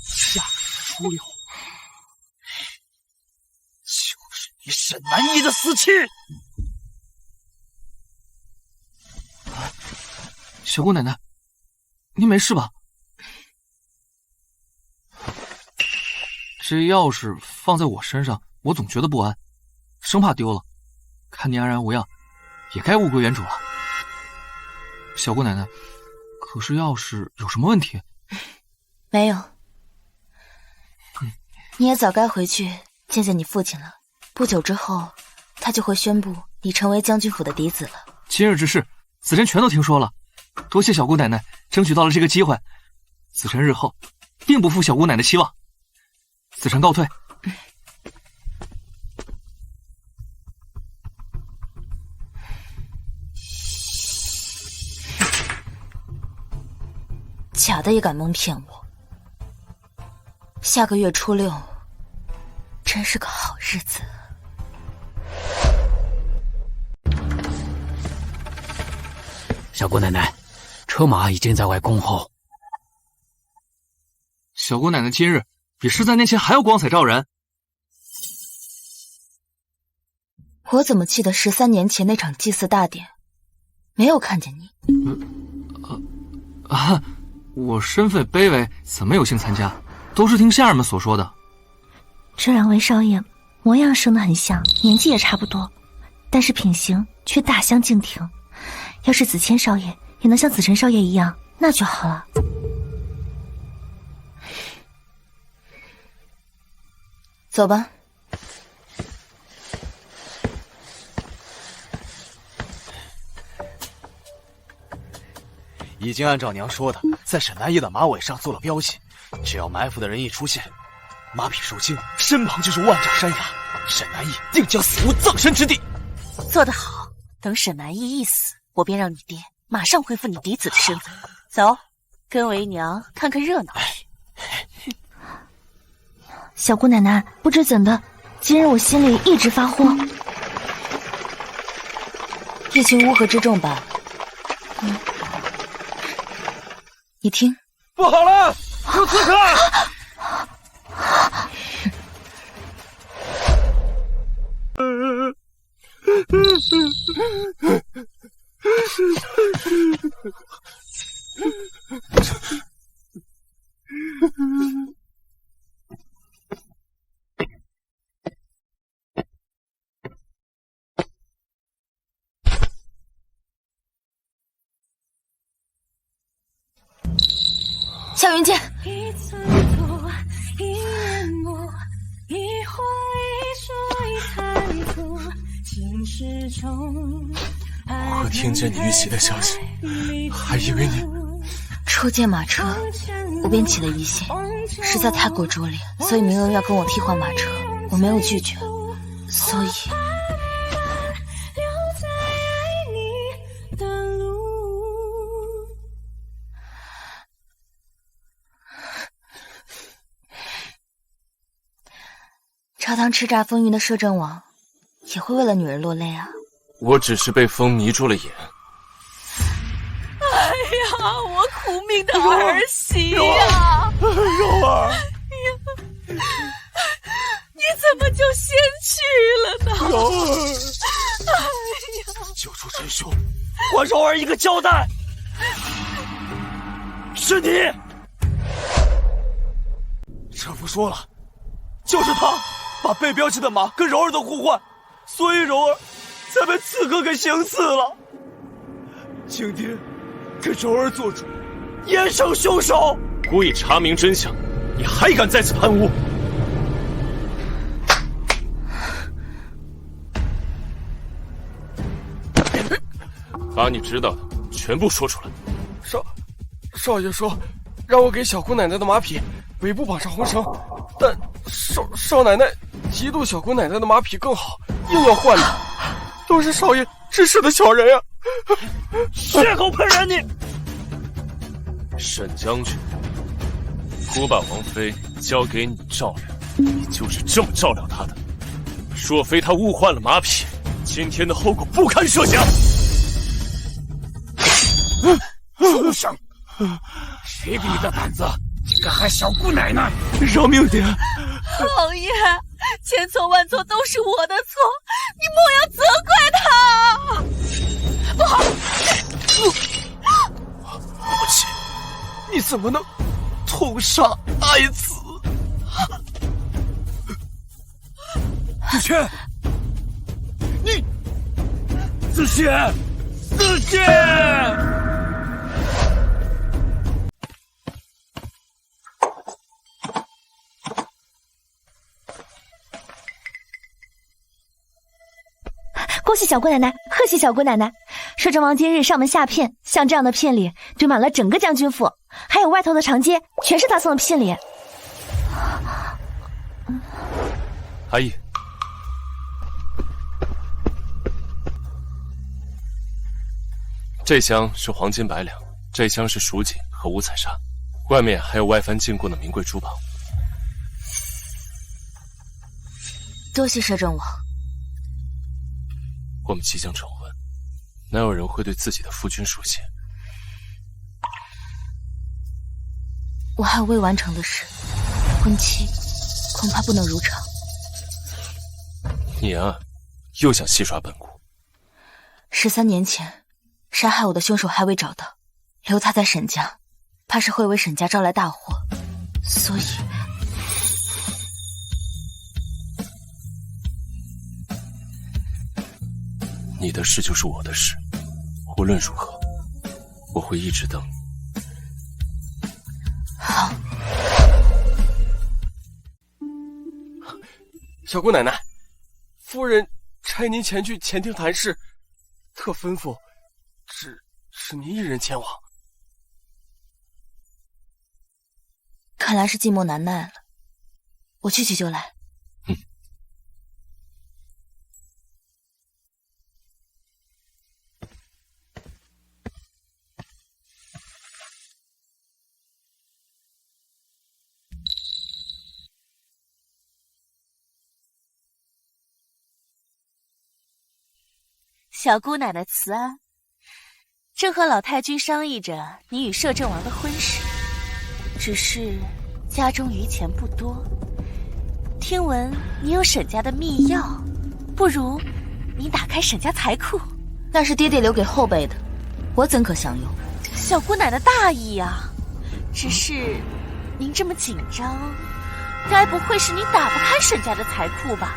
下个月初6就是你沈南义的死期。小姑奶奶，您没事吧？这钥匙放在我身上，我总觉得不安，生怕丢了。看您安然无恙，也该物归原主了。小姑奶奶，可是钥匙有什么问题？没有。你也早该回去见见你父亲了。不久之后，他就会宣布你成为将军府的嫡子了。今日之事，子辰全都听说了。多谢小姑奶奶争取到了这个机会，子辰日后定不负小姑奶奶期望。子辰告退。假的也敢蒙骗我。下个月初6，真是个好日子。小姑奶奶，车马已经在外恭候。小姑奶奶今日比13年前还要光彩照人。我怎么记得13年前那场祭祀大典，没有看见你？我身份卑微，怎么有幸参加？都是听下人们所说的。这2位少爷模样生得很像，年纪也差不多，但是品行却大相径庭。要是子谦少爷也能像子辰少爷一样，那就好了。走吧。已经按照娘说的，在沈南义的马尾上做了标记，只要埋伏的人一出现，马匹受惊，身旁就是万丈山崖，沈南义定将死无葬身之地。做得好，等沈南义一死，我便让你爹马上恢复你嫡子的身份。走，跟为娘看看热闹。小姑奶奶，不知怎的，今日我心里一直发慌。一群乌合之众吧。你听，不好了，有刺客！夏云剑，我听见你遇袭的消息，还以为你初见马车，我便起了疑心，实在太过拙劣，所以明儿要跟我替换马车，我没有拒绝，所以。朝堂叱咤风云的摄政王，也会为了女人落泪啊！我只是被风迷住了眼。哎呀，我苦命的儿媳呀！柔儿，你怎么就先去了呢？柔儿，哎呀，救出真凶，还柔儿一个交代。是你，车夫说了，就是他把被标记的马跟柔儿都互换，所以柔儿才被刺客给行刺了。请爹给柔儿做主，严惩凶手。故意查明真相，你还敢再次攀污？把你知道的全部说出来。少爷说让我给小姑奶奶的马匹尾部绑上红绳，但少奶奶嫉妒小姑奶奶的马匹更好，硬要换的。都是少爷指使的小人呀！血口喷人你！沈将军，我把王妃交给你照料，你就是这么照料她的。若非她误换了马匹，今天的后果不堪设想。畜生！谁给你的胆子，敢害小姑奶奶？饶命爹！老爷，千错万错都是我的错，你莫要责怪他。不好！母亲，你怎么能痛杀爱子？子轩，你子轩，子轩！恭喜小姑奶奶，贺喜小姑奶奶！摄政王今日上门下聘，像这样的聘礼堆满了整个将军府，还有外头的长街，全是他送的聘礼。阿义，这箱是黄金100两，这箱是蜀锦和五彩纱，外面还有外藩进贡的名贵珠宝。多谢摄政王。我们即将成婚，哪有人会对自己的夫君疏泄？我还有未完成的事，婚期恐怕不能如常。你啊，又想戏耍本姑。13年前，杀害我的凶手还未找到，留他在沈家，怕是会为沈家招来大祸，所以。你的事就是我的事，无论如何，我会一直等你。好。小姑奶奶，夫人差您前去前厅谈事，特吩咐只您一人前往。看来是寂寞难耐了，我去就来。小姑奶奶慈安，正和老太君商议着你与摄政王的婚事，只是家中余钱不多，听闻你有沈家的秘药，不如你打开沈家财库。那是爹爹留给后辈的，我怎可享用？小姑奶奶大意啊，只是您这么紧张，该不会是你打不开沈家的财库吧？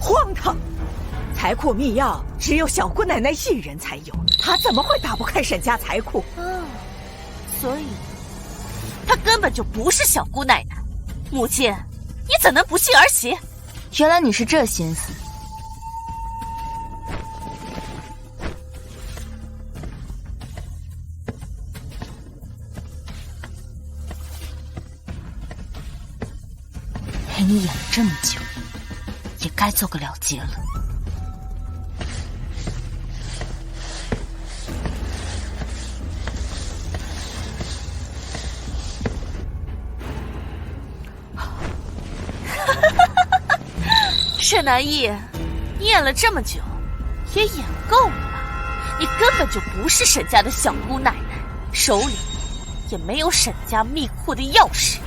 荒唐！财库秘钥只有小姑奶奶一人才有，她怎么会打不开沈家财库？所以她根本就不是小姑奶奶。母亲，你怎能不信儿媳？原来你是这心思。陪你演了这么久，也该做个了结了。沈南义，你演了这么久，也演够了吧？你根本就不是沈家的小姑奶奶，手里也没有沈家密库的钥匙。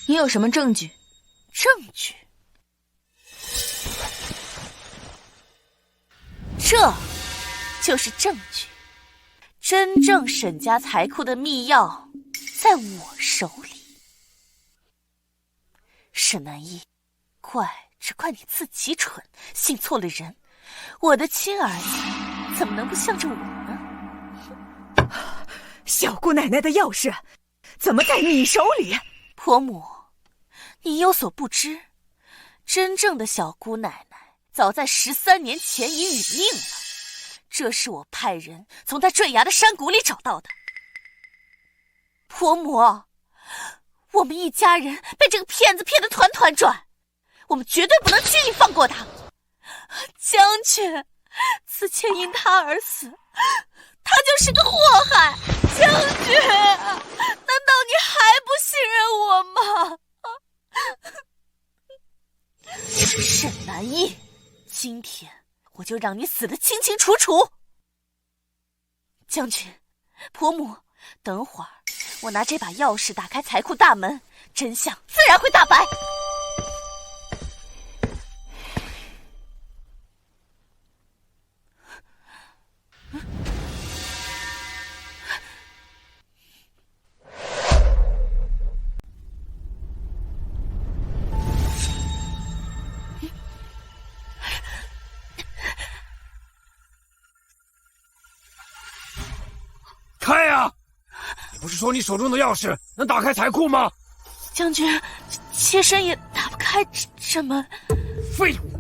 你有什么证据？证据？这就是证据。真正沈家财库的密钥在我手里。沈南一，只怪你自己蠢，信错了人。我的亲儿子怎么能不向着我呢？小姑奶奶的钥匙怎么在你手里？婆母，你有所不知，真正的小姑奶奶早在13年前已殒命了，这是我派人从她坠崖的山谷里找到的。婆母，我们一家人被这个骗子骗得团团转，我们绝对不能轻易放过他。将军，此妾因他而死，他就是个祸害。将军，难道你还不信任我吗？沈南义，今天我就让你死得清清楚楚。将军，婆母，等会儿我拿这把钥匙打开财库大门，真相自然会大白。开呀！你不是说你手中的钥匙能打开财库吗？将军，妾身也打不开这门。废物！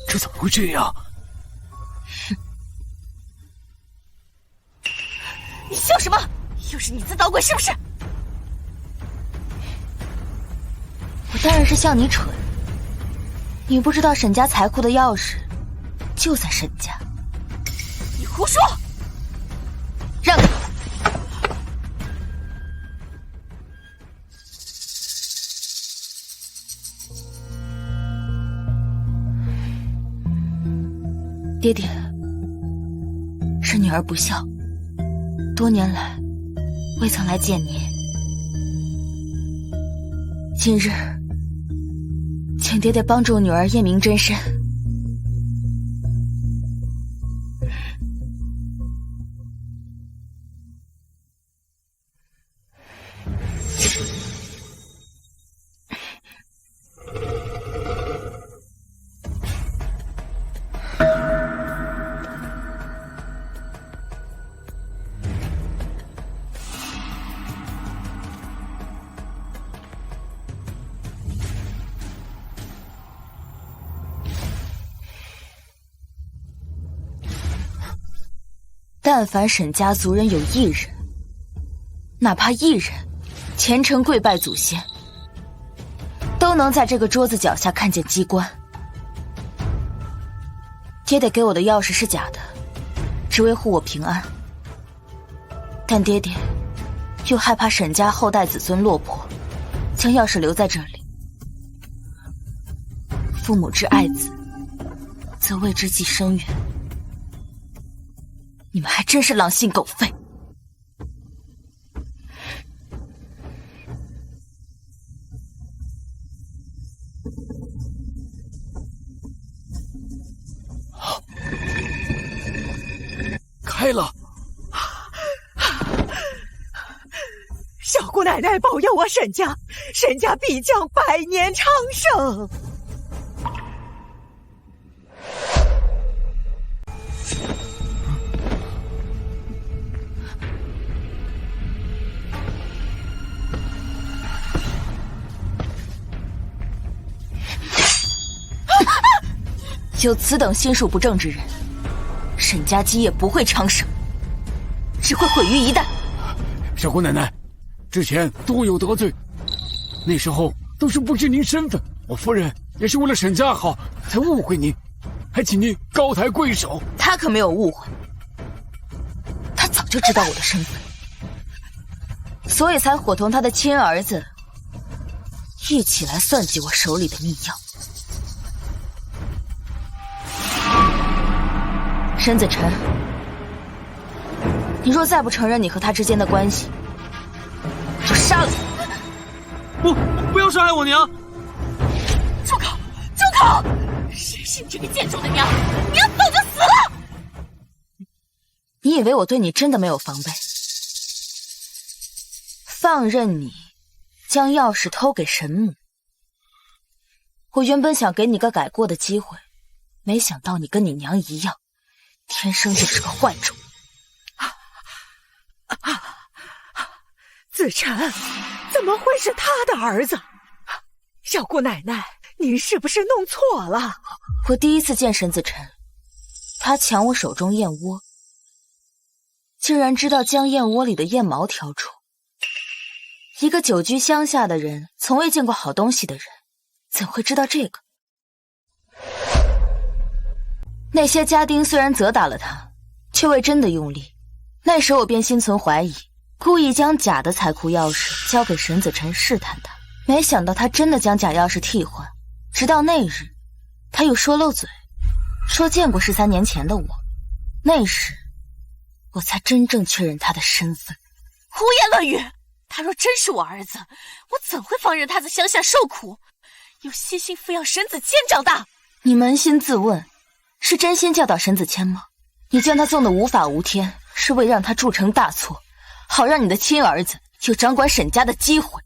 这怎么会这样？你笑什么？又是你在捣鬼是不是？我当然是笑你蠢。你不知道沈家财库的钥匙就在沈家。你胡说！让开！爹爹，是女儿不孝，多年来未曾来见您。今日，请爹爹帮助女儿验明真身。但凡沈家族人有一人，哪怕一人，虔诚跪拜祖先，都能在这个桌子脚下看见机关。爹爹给我的钥匙是假的，只为护我平安。但爹爹又害怕沈家后代子孙落魄，将钥匙留在这里。父母之爱子，则为之计深远。你们还真是狼心狗肺！开了！小姑奶奶保佑我沈家，沈家必将百年昌盛。有此等心术不正之人，沈家基业不会昌盛，只会毁于一旦。小姑奶奶，之前多有得罪，那时候都是不知您身份，我夫人也是为了沈家好才误会您，还请您高抬贵手。他可没有误会，他早就知道我的身份，所以才伙同他的亲儿子一起来算计我手里的秘药。申子辰，你若再不承认你和他之间的关系，就杀了你！不要伤害我娘！住口！住口！谁是你这个贱种的娘？你要走就死了！你以为我对你真的没有防备？放任你将钥匙偷给神母，我原本想给你个改过的机会，没想到你跟你娘一样，天生就是个坏种。子辰，怎么会是他的儿子？小姑奶奶，您是不是弄错了？我第一次见沈子辰，他抢我手中燕窝，竟然知道将燕窝里的燕毛挑出。一个久居乡下的人，从未见过好东西的人，怎会知道这个？那些家丁虽然责打了他，却未真的用力。那时我便心存怀疑，故意将假的财库钥匙交给沈子辰试探他。没想到他真的将假钥匙替换，直到那日，他又说漏嘴，说见过13年前的我。那时，我才真正确认他的身份。胡言乱语！他若真是我儿子，我怎会放任他在乡下受苦，又悉心抚养沈子谦长大？你扪心自问，是真心教导沈子谦吗？你将他纵得无法无天，是为让他铸成大错，好让你的亲儿子有掌管沈家的机会。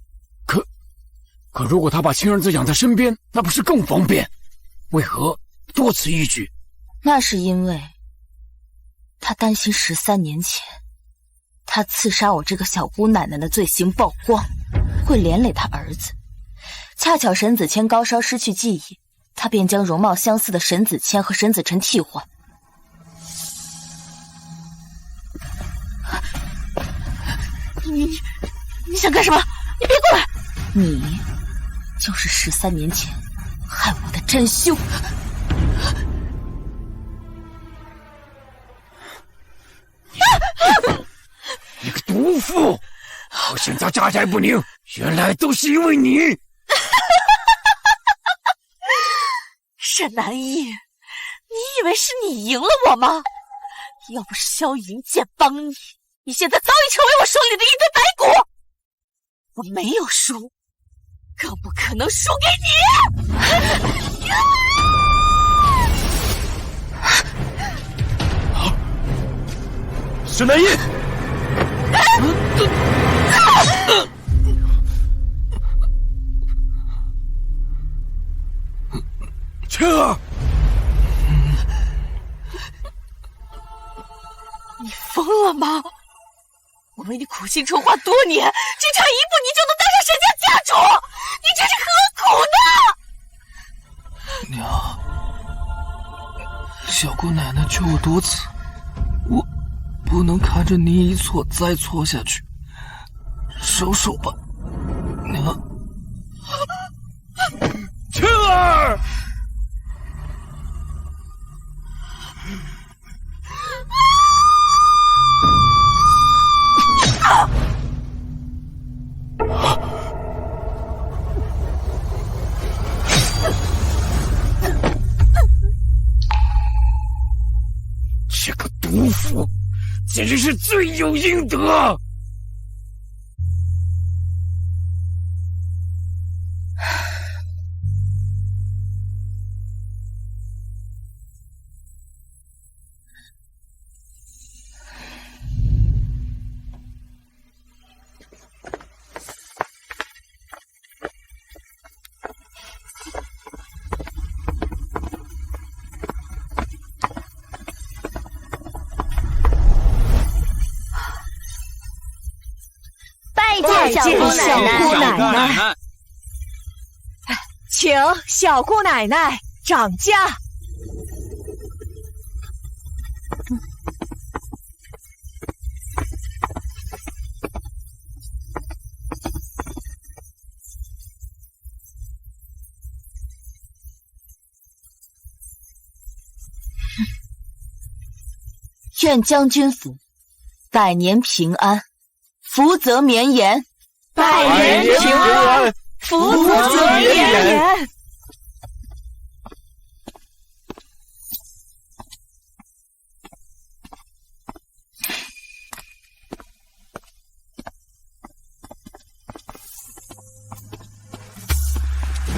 可如果他把亲儿子养在身边，那不是更方便？为何多此一举？那是因为他担心13年前他刺杀我这个小姑奶奶的罪行曝光，会连累他儿子。恰巧沈子谦高烧失去记忆，他便将容貌相似的沈子谦和沈子辰替换。你想干什么？你别过来！你就是13年前害我的真凶。你个毒妇！我沈家家宅不宁，原来都是因为你。沈南逸，你以为是你赢了我吗？要不是萧云剑帮你，你现在早已成为我手里的一堆白骨。我没有输，更不可能输给你。沈南逸，倩儿，你疯了吗？我为你苦心筹划多年，只差一步你就能当上沈家家主，你这是何苦呢？娘，小姑奶奶救我多次，我不能看着你一错再错下去，收手吧，娘。倩儿，这个毒妇简直是罪有应得。拜见小姑奶奶，请小姑奶奶掌驾。愿将军府百年平安，福泽绵延。百年平安，福泽绵延。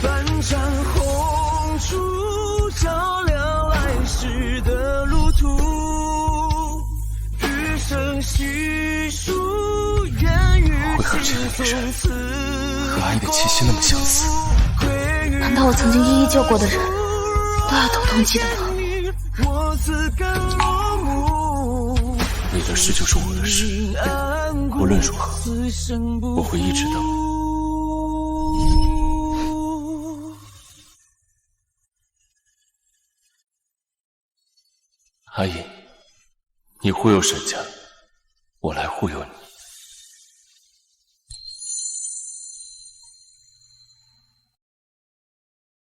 半盏红烛照亮来时的路途，余生细数烟雨情从此。和爱的气息那么相似，难道我曾经一一救过的人，都要统统记得吗？你的事就是我的事，无论如何，我会一直等你。阿隐，你忽悠沈家，我来忽悠你。